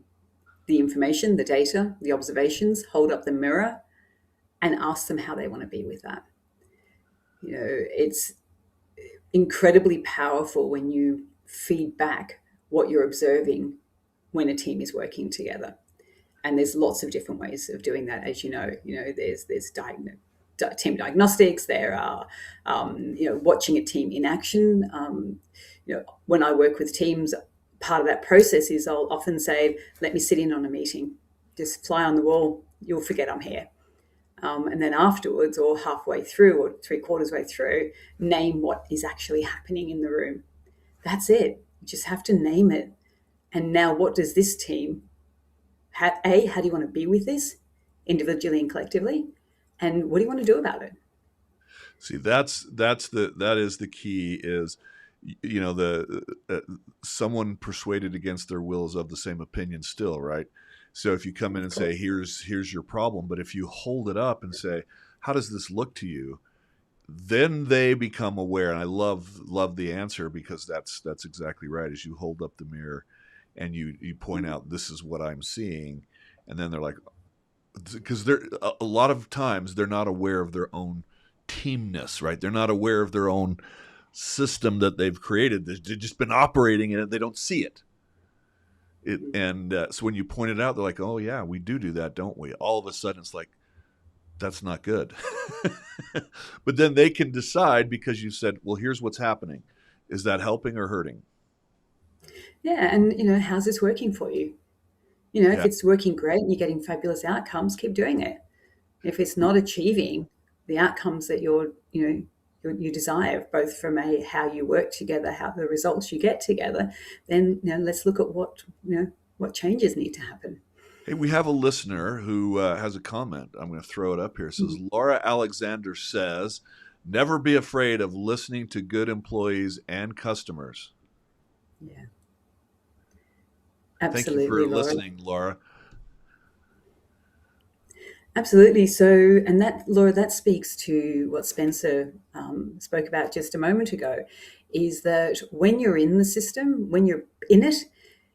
information, the data, the observations, hold up the mirror, and ask them how they want to be with that. It's incredibly powerful when you feed back what you're observing when a team is working together. And there's lots of different ways of doing that, as you know. There's team diagnostics. There are watching a team in action. When I work with teams, part of that process is I'll often say, let me sit in on a meeting, just fly on the wall, you'll forget I'm here. And then afterwards, or halfway through, or 3/4 way through, name what is actually happening in the room. That's it. You just have to name it. And now, what does this team, how do you want to be with this individually and collectively, and what do you want to do about it? See, that is the key. Is the someone persuaded against their will is of the same opinion still, right? So if you come in and say, here's your problem, but if you hold it up and say, how does this look to you? Then they become aware. And I love the answer, because that's exactly right. As you hold up the mirror and you point out, this is what I'm seeing, and then they're like, because they're a lot of times they're not aware of their own teamness, right? They're not aware of their own system that they've created. They've just been operating in it. They don't see it. So when you point it out, they're like, oh yeah, we do that, don't we? All of a sudden it's like, that's not good. But then they can decide, because you said, well, here's what's happening. Is that helping or hurting? Yeah, and how's this working for you? If it's working great and you're getting fabulous outcomes, keep doing it. If it's not achieving the outcomes that you desire, both from how you work together, how the results you get together, then let's look at what changes need to happen. Hey, we have a listener who has a comment. I'm going to throw it up here. It says, Laura Alexander says, never be afraid of listening to good employees and customers. Yeah. Absolutely. Thank you for Laura. listening, Laura. Absolutely. So, and that, Laura, that speaks to what Spencer spoke about just a moment ago, is that when you're in the system, when you're in it,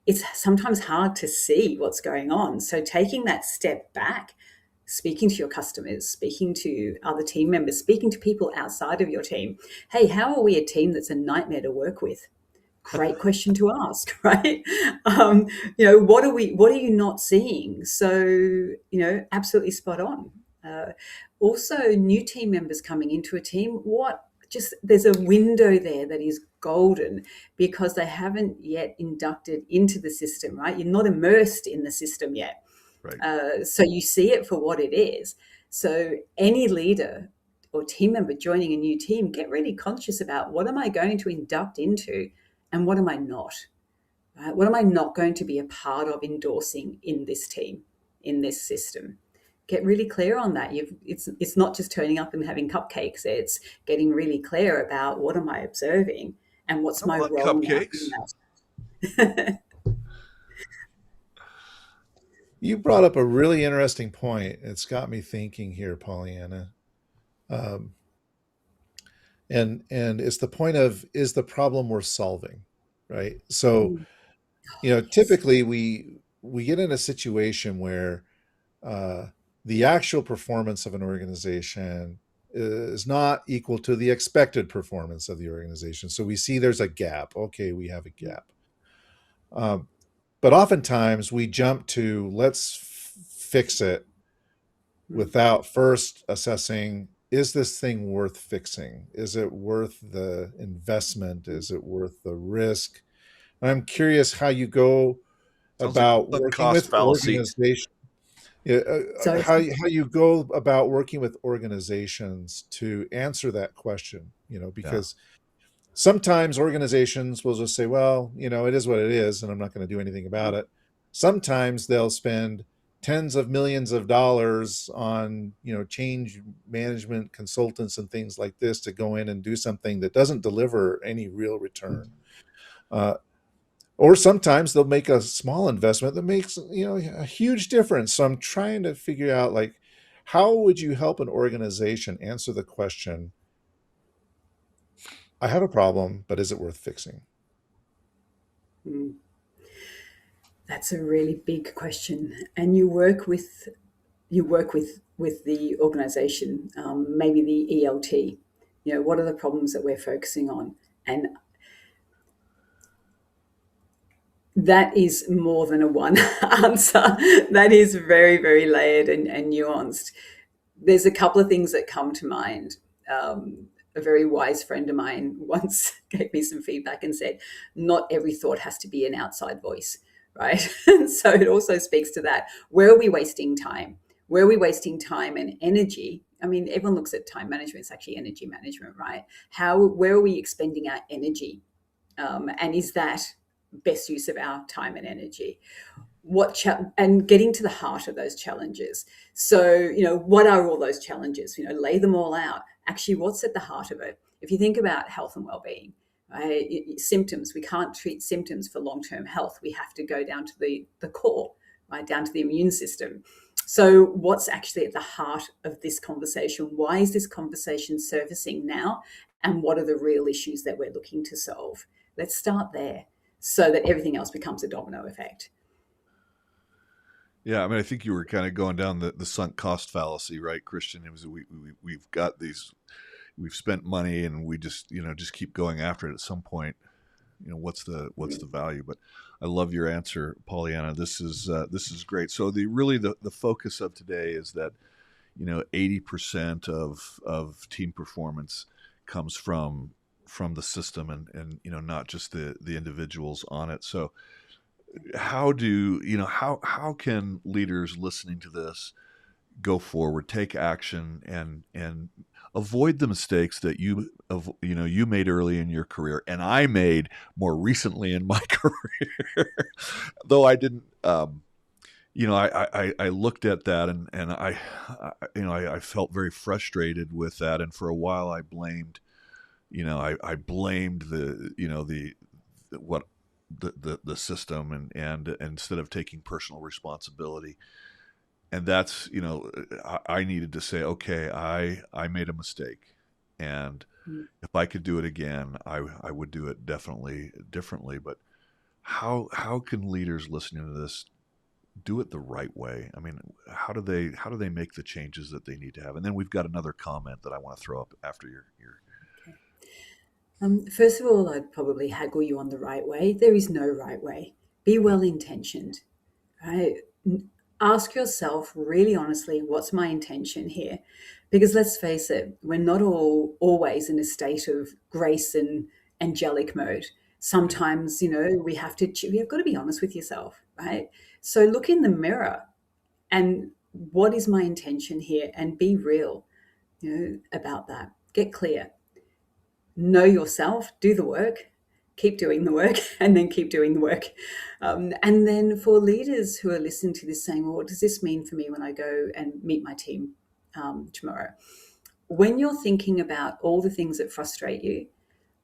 it's sometimes hard to see what's going on. So taking that step back, speaking to your customers, speaking to other team members, speaking to people outside of your team. Hey, how are we a team that's a nightmare to work with? Great question to ask, right? What are you not seeing? So, absolutely spot on. Also, new team members coming into a team, there's a window there that is golden, because they haven't yet inducted into the system, right? You're not immersed in the system yet. Right. So you see it for what it is. So any leader or team member joining a new team, get really conscious about, what am I going to induct into and what am I not? Right? What am I not going to be a part of endorsing in this team, in this system? Get really clear on that. It's not just turning up and having cupcakes. It's getting really clear about, what am I observing and what's my role cupcakes. Now in that. You brought up a really interesting point. It's got me thinking here, Pollyanna. And it's the point of, is the problem worth solving, right? So, typically we get in a situation where the actual performance of an organization is not equal to the expected performance of the organization. So we see there's a gap. Okay, we have a gap. But oftentimes we jump to, let's fix it, without first assessing, is this thing worth fixing? Is it worth the investment? Is it worth the risk? And I'm curious how you go about working with organizations. How you go about working with organizations to answer that question, because sometimes organizations will just say, well, it is what it is, and I'm not going to do anything about it. Sometimes they'll spend tens of millions of dollars on, change management consultants and things like this to go in and do something that doesn't deliver any real return. Or sometimes they'll make a small investment that makes, a huge difference. So I'm trying to figure out, like, how would you help an organization answer the question, I have a problem, but is it worth fixing? That's a really big question. And you work with the organization, maybe the ELT. What are the problems that we're focusing on? And that is more than a one answer. That is very, very layered and nuanced. There's a couple of things that come to mind. A very wise friend of mine once gave me some feedback and said, not every thought has to be an outside voice, right? And so it also speaks to that. Where are we wasting time? Where are we wasting time and energy? I mean, everyone looks at time management. It's actually energy management, right? Where are we expending our energy? And is that best use of our time and energy? and getting to the heart of those challenges. So, what are all those challenges? Lay them all out. Actually, what's at the heart of it? If you think about health and well-being, right? Symptoms, we can't treat symptoms for long-term health. We have to go down to the core, right, down to the immune system. So what's actually at the heart of this conversation? Why is this conversation surfacing now? And what are the real issues that we're looking to solve? Let's start there so that everything else becomes a domino effect. Yeah, I mean, I think you were kind of going down the sunk cost fallacy, right, Christian? It was we've got these, we've spent money, and we just keep going after it. At some point, what's the value? But I love your answer, Pollyanna. This is great. So the focus of today is that 80% of team performance comes from the system, and not just the individuals on it. So how can leaders listening to this go forward, take action, and avoid the mistakes that you made early in your career, and I made more recently in my career? Though I didn't, I looked at that, and I felt very frustrated with that, and for a while I blamed, I blamed the system, and instead of taking personal responsibility. And that's, I needed to say, okay, I made a mistake, and if I could do it again, I would do it definitely differently. But how can leaders listening to this do it the right way? I mean, how do they make the changes that they need to have? And then we've got another comment that I want to throw up after your. First of all, I'd probably haggle you on the right way. There is no right way. Be well-intentioned, right? Ask yourself really honestly, what's my intention here? Because let's face it, we're not always in a state of grace and angelic mode. Sometimes, we've got to be honest with yourself, right? So look in the mirror and what is my intention here, and be real, about that. Get clear. Know yourself, do the work, keep doing the work, and then keep doing the work. And then for leaders who are listening to this saying, well, what does this mean for me when I go and meet my team tomorrow? When you're thinking about all the things that frustrate you,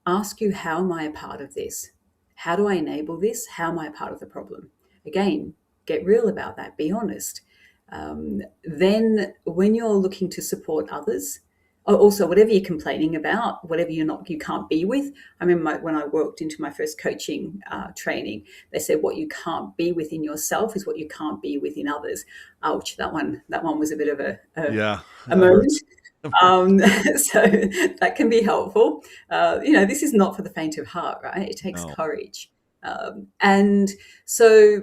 ask you, how am I a part of this? How do I enable this? How am I a part of the problem? Again, get real about that, be honest. Then when you're looking to support others, also, whatever you're complaining about, whatever you can't be with. I remember when I walked into my first coaching training, they said what you can't be within yourself is what you can't be within others. Ouch, that one was a bit of a moment. So that can be helpful. This is not for the faint of heart, right? It takes courage. And so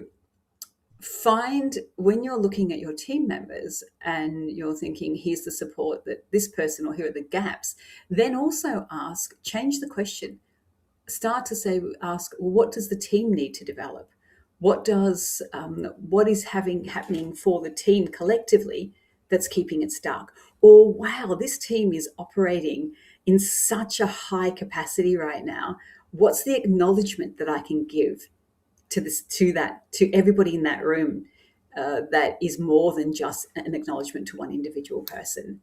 find, when you're looking at your team members and you're thinking, here's the support that this person, or here are the gaps, then also change the question. Start to ask, well, what does the team need to develop? What is happening for the team collectively that's keeping it stuck? Or, wow, this team is operating in such a high capacity right now. What's the acknowledgement that I can give to everybody in that room that is more than just an acknowledgement to one individual person?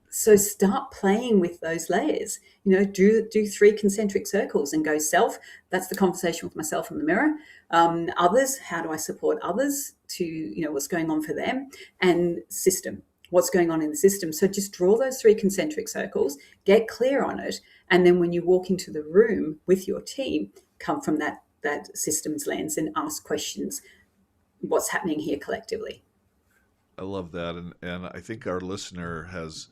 So start playing with those layers. Do 3 concentric circles and go self. That's the conversation with myself in the mirror. Others, how do I support others to, what's going on for them? And system, what's going on in the system. So just draw those 3 concentric circles, get clear on it. And then when you walk into the room with your team, come from that systems lens and ask questions. What's happening here collectively? I love that. And I think our listener has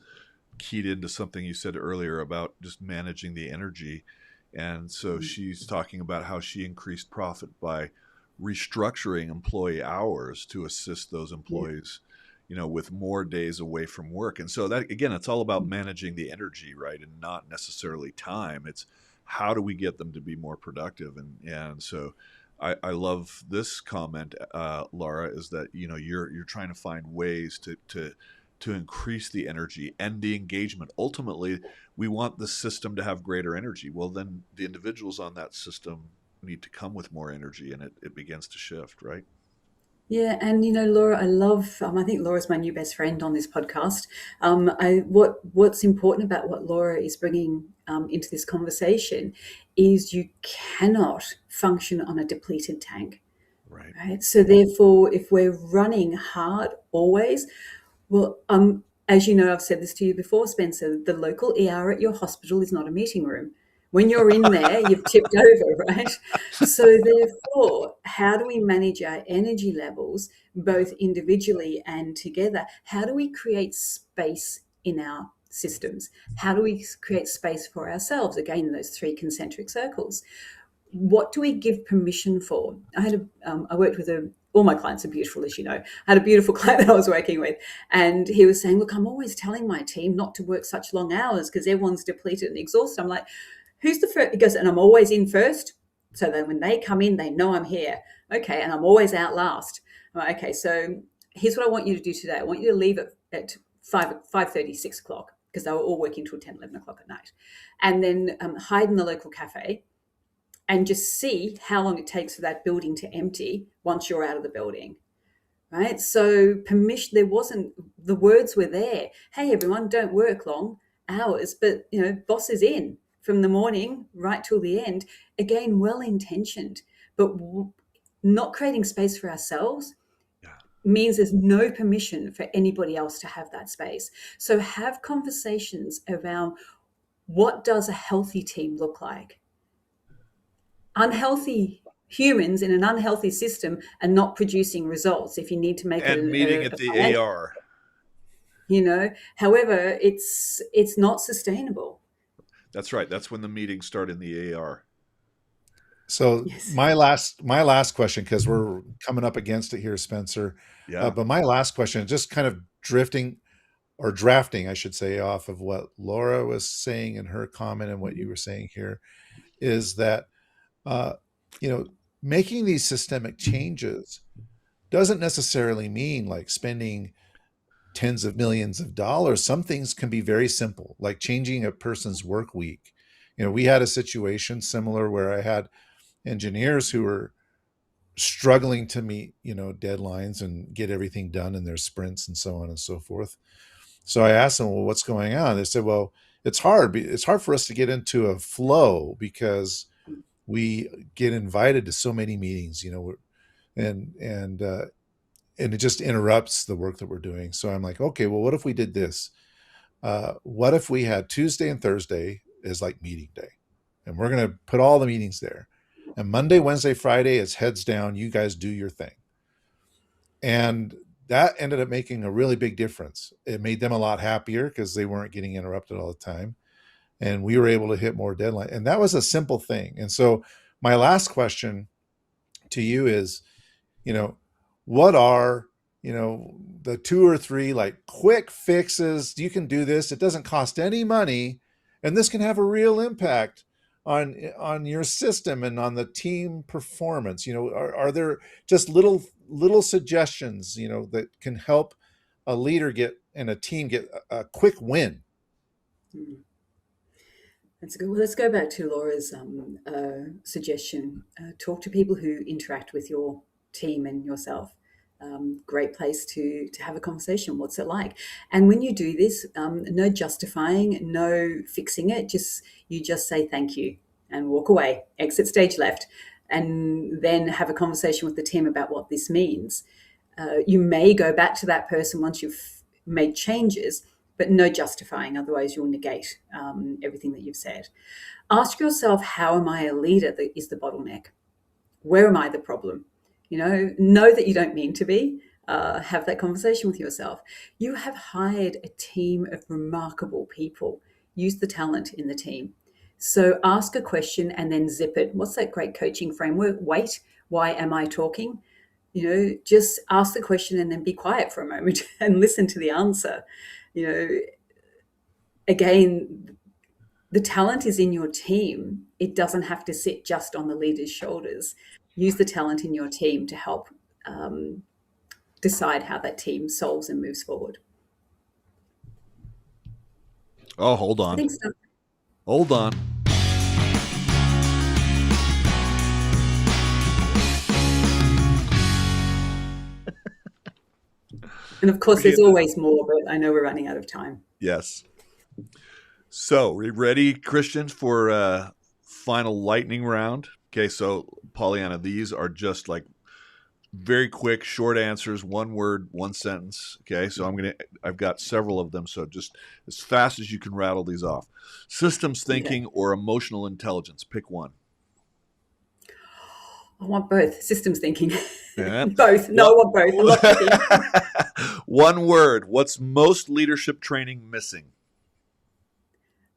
keyed into something you said earlier about just managing the energy. And so she's talking about how she increased profit by restructuring employee hours to assist those employees, with more days away from work. And so that, again, it's all about managing the energy, right? And not necessarily time. It's how do we get them to be more productive? And so I love this comment, Laura, is that, you're trying to find ways to increase the energy and the engagement. Ultimately, we want the system to have greater energy. Well, then the individuals on that system need to come with more energy, and it begins to shift, right? Yeah, and Laura, I love. I think Laura's my new best friend on this podcast. What's important about what Laura is bringing into this conversation is you cannot function on a depleted tank, Right. right? So therefore, if we're running hard always, well, as you know, I've said this to you before, Spencer, the local ER at your hospital is not a meeting room. When you're in there, you've tipped over, right? So therefore, how do we manage our energy levels, both individually and together? How do we create space in our systems? How do we create space for ourselves? Again, those three concentric circles. What do we give permission for? I worked with all my clients are beautiful, as you know. I had a beautiful client that I was working with, and he was saying, look, I'm always telling my team not to work such long hours because everyone's depleted and exhausted. I'm like, who's the first? He goes, and I'm always in first. So that when they come in, they know I'm here. Okay. And I'm always out last. I'm like, okay. So here's what I want you to do today. I want you to leave at 5:30, 6 o'clock, because they were all working till 10, 11 o'clock at night. And then hide in the local cafe and just see how long it takes for that building to empty once you're out of the building, right? So permission, there wasn't, the words were there. Hey, everyone, don't work long hours, but, boss is in from the morning right till the end. Again, well-intentioned, but not creating space for ourselves means there's no permission for anybody else to have that space. So have conversations around, what does a healthy team look like? Unhealthy humans in an unhealthy system are not producing results. If you need to make And meeting at the AR. However, it's not sustainable. That's right. That's when the meetings start in the AR. So Yes. my last question, because we're coming up against it here, Spencer. Yeah. But my last question, just kind of drafting, I should say, off of what Laura was saying in her comment and what you were saying here, is that making these systemic changes doesn't necessarily mean like spending tens of millions of dollars. Some things can be very simple, like changing a person's work week. We had a situation similar where I had engineers who were struggling to meet, deadlines and get everything done in their sprints and so on and so forth. So I asked them, well, what's going on? They said, well, it's hard. It's hard for us to get into a flow because we get invited to so many meetings, and it just interrupts the work that we're doing. So I'm like, okay, well, what if we did this? What if we had Tuesday and Thursday is like meeting day, and we're going to put all the meetings there, and Monday, Wednesday, Friday is heads down. You guys do your thing. And that ended up making a really big difference. It made them a lot happier because they weren't getting interrupted all the time. And we were able to hit more deadline. And that was a simple thing. And so my last question to you is, what are, the 2 or 3 like quick fixes? You can do this. It doesn't cost any money. And this can have a real impact on your system and on the team performance. Are there just little suggestions, that can help a leader and a team get a quick win? That's good. Well, let's go back to Laura's suggestion. Talk to people who interact with your team and yourself. Great place to have a conversation. What's it like? And when you do this, no justifying, no fixing it. You just say thank you and walk away. Exit stage left, and then have a conversation with the team about what this means. You may go back to that person once you've made changes, but no justifying. Otherwise, you'll negate everything that you've said. Ask yourself, how am I a leader that is the bottleneck? Where am I the problem? Know that you don't mean to be. Have that conversation with yourself. You have hired a team of remarkable people. Use the talent in the team. So ask a question and then zip it. What's that great coaching framework? Wait, why am I talking? Just ask the question and then be quiet for a moment and listen to the answer. Again, the talent is in your team. It doesn't have to sit just on the leader's shoulders. Use the talent in your team to help decide how that team solves and moves forward. Oh, hold on. I think so. Hold on. And of course, there's always more, but I know we're running out of time. Yes. So, are you ready, Christian, for final lightning round? Okay, so Pollyanna, these are just like very quick, short answers, one word, one sentence. Okay, so I've got several of them, so just as fast as you can rattle these off. Systems thinking or emotional intelligence, pick one. I want both. Systems thinking. Yeah. Both. No, I want both. I'm not picking. One word. What's most leadership training missing?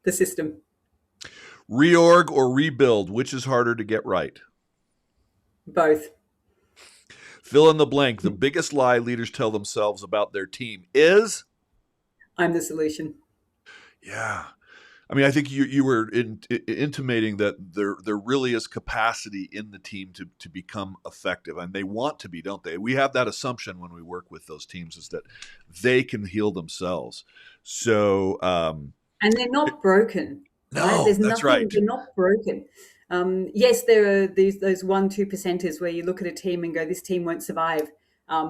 The system. Reorg or rebuild, which is harder to get right? Both. Fill in the blank. The biggest lie leaders tell themselves about their team is? I'm the solution. Yeah. I mean, I think you were intimating that there really is capacity in the team to become effective, and they want to be, don't they? We have that assumption when we work with those teams is that they can heal themselves. So, and they're not broken. No, right? There's that's nothing. right. They're not broken. Yes, there are those 1-2%ers where you look at a team and go, "This team won't survive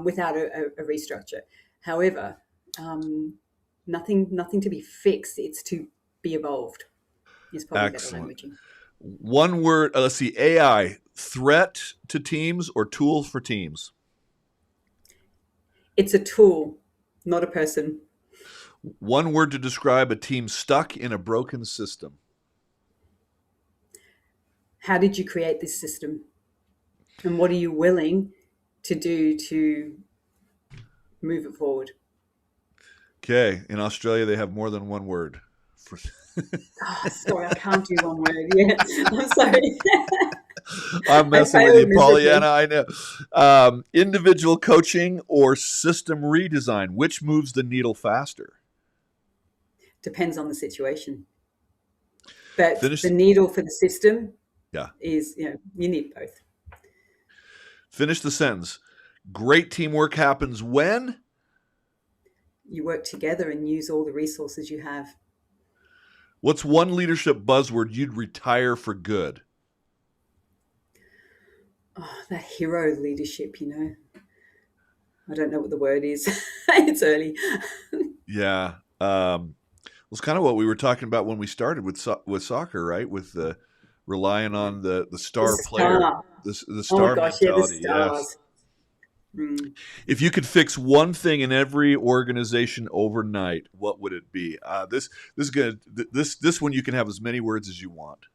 without a restructure." However, nothing to be fixed. It's to be evolved. Is probably better languaging. One word. Let's see. AI, threat to teams or tool for teams? It's a tool, not a person. One word to describe a team stuck in a broken system. How did you create this system? And what are you willing to do to move it forward? Okay. In Australia, they have more than one word. Sorry, I can't do one word. Yeah, I'm sorry. I'm messing with you, Pollyanna. I know. Individual coaching or system redesign, which moves the needle faster? Depends on the situation. But the needle for the system is, you need both. Finish the sentence. Great teamwork happens when? You work together and use all the resources you have. What's one leadership buzzword you'd retire for good? Oh, that hero leadership, I don't know what the word is. It's early. Yeah. It's kind of what we were talking about when we started with soccer, right? With relying on the star player, the star mentality. Yeah, the stars. Yes. If you could fix one thing in every organization overnight, what would it be? This one you can have as many words as you want,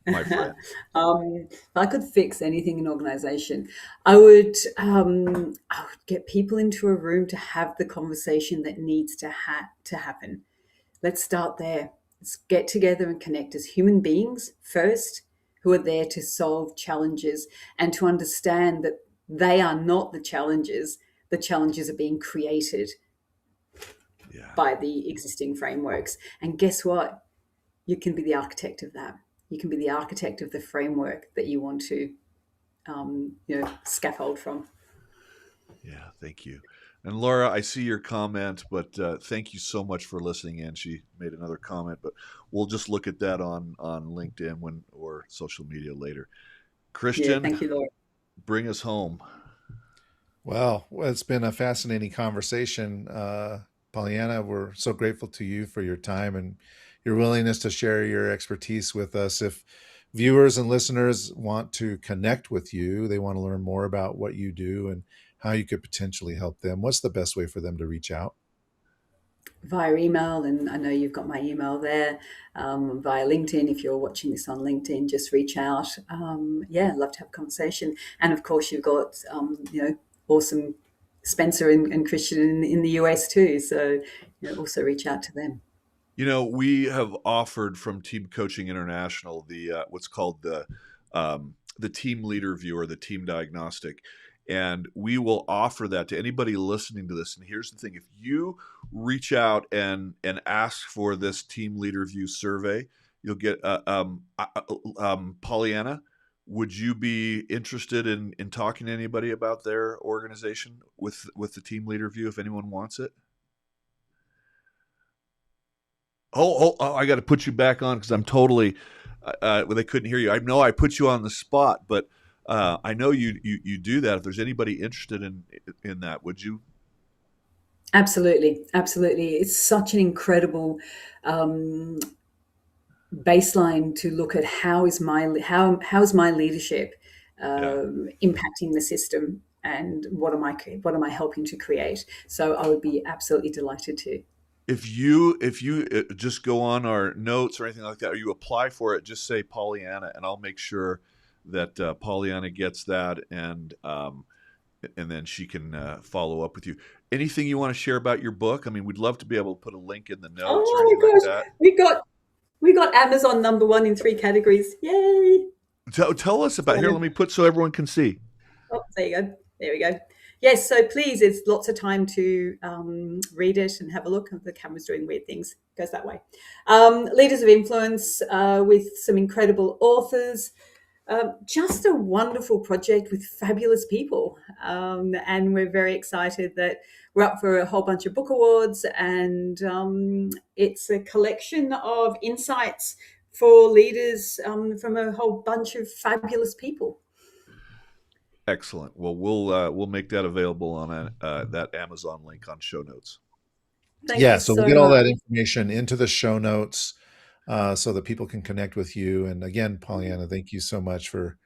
my friend. If I could fix anything in an organization, I would get people into a room to have the conversation that needs to happen. Let's start there. Let's get together and connect as human beings first, who are there to solve challenges and to understand that they are not the challenges. The challenges are being created by the existing frameworks. And guess what? You can be the architect of that. You can be the architect of the framework that you want to, scaffold from. Yeah, thank you. And Laura, I see your comment, but thank you so much for listening in. She made another comment, but we'll just look at that on LinkedIn or social media later. Christian, thank you, Laura. Bring us home. Well, it's been a fascinating conversation. Pollyanna, we're so grateful to you for your time and your willingness to share your expertise with us. If viewers and listeners want to connect with you, they want to learn more about what you do and how you could potentially help them, what's the best way for them to reach out? Via email, and I know you've got my email there. Via LinkedIn, if you're watching this on LinkedIn, just reach out. I'd love to have a conversation. And of course, you've got awesome Spencer and Christian in the US too. So also reach out to them. We have offered from Team Coaching International the what's called the team leader view or the team diagnostic. And we will offer that to anybody listening to this. And here's the thing. If you reach out and ask for this team leader view survey, you'll get Pollyanna, would you be interested in talking to anybody about their organization with the team leader view if anyone wants it? Oh, I got to put you back on because I'm totally they couldn't hear you. I know I put you on the spot, but I know you do that. If there's anybody interested in that, would you? Absolutely, absolutely. It's such an incredible um, baseline to look at how's my leadership Yeah. impacting the system, and what am I helping to create. So I would be absolutely delighted to. If you just go on our notes or anything like that, or you apply for it, just say Pollyanna, and I'll make sure that Pollyanna gets that, and then she can follow up with you. Anything you want to share about your book? I mean, we'd love to be able to put a link in the notes or Oh anything my like gosh, that. we got Amazon #1 in 3 categories. Yay! Tell us about here. So Let me put so everyone can see. oh, there you go. There we go. Yes, so please, it's lots of time to read it and have a look. The camera's doing weird things. Goes that way. Leaders of Influence with some incredible authors. Just a wonderful project with fabulous people. And we're very excited that we're up for a whole bunch of book awards. And it's a collection of insights for leaders from a whole bunch of fabulous people. Excellent. Well, we'll make that available on that Amazon link on show notes. Thank Yeah, you so we'll so get all much. that information into the show notes so that people can connect with you. And again, Pollyanna, thank you so much for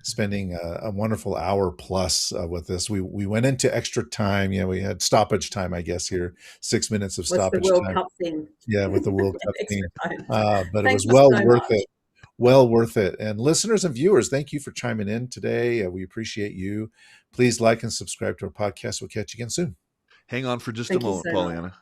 spending a wonderful hour plus with us. We went into extra time. Yeah, we had stoppage time, I guess, here, 6 minutes of What's the stoppage World time. Cup thing? Yeah, with the World Cup Extra theme. time. But it Thank was you well so worth much. it. Well worth it. And listeners and viewers, thank you for chiming in today. We appreciate you. Please like and subscribe to our podcast. We'll catch you again soon. Hang on for just a Thank you moment, so much. Pollyanna.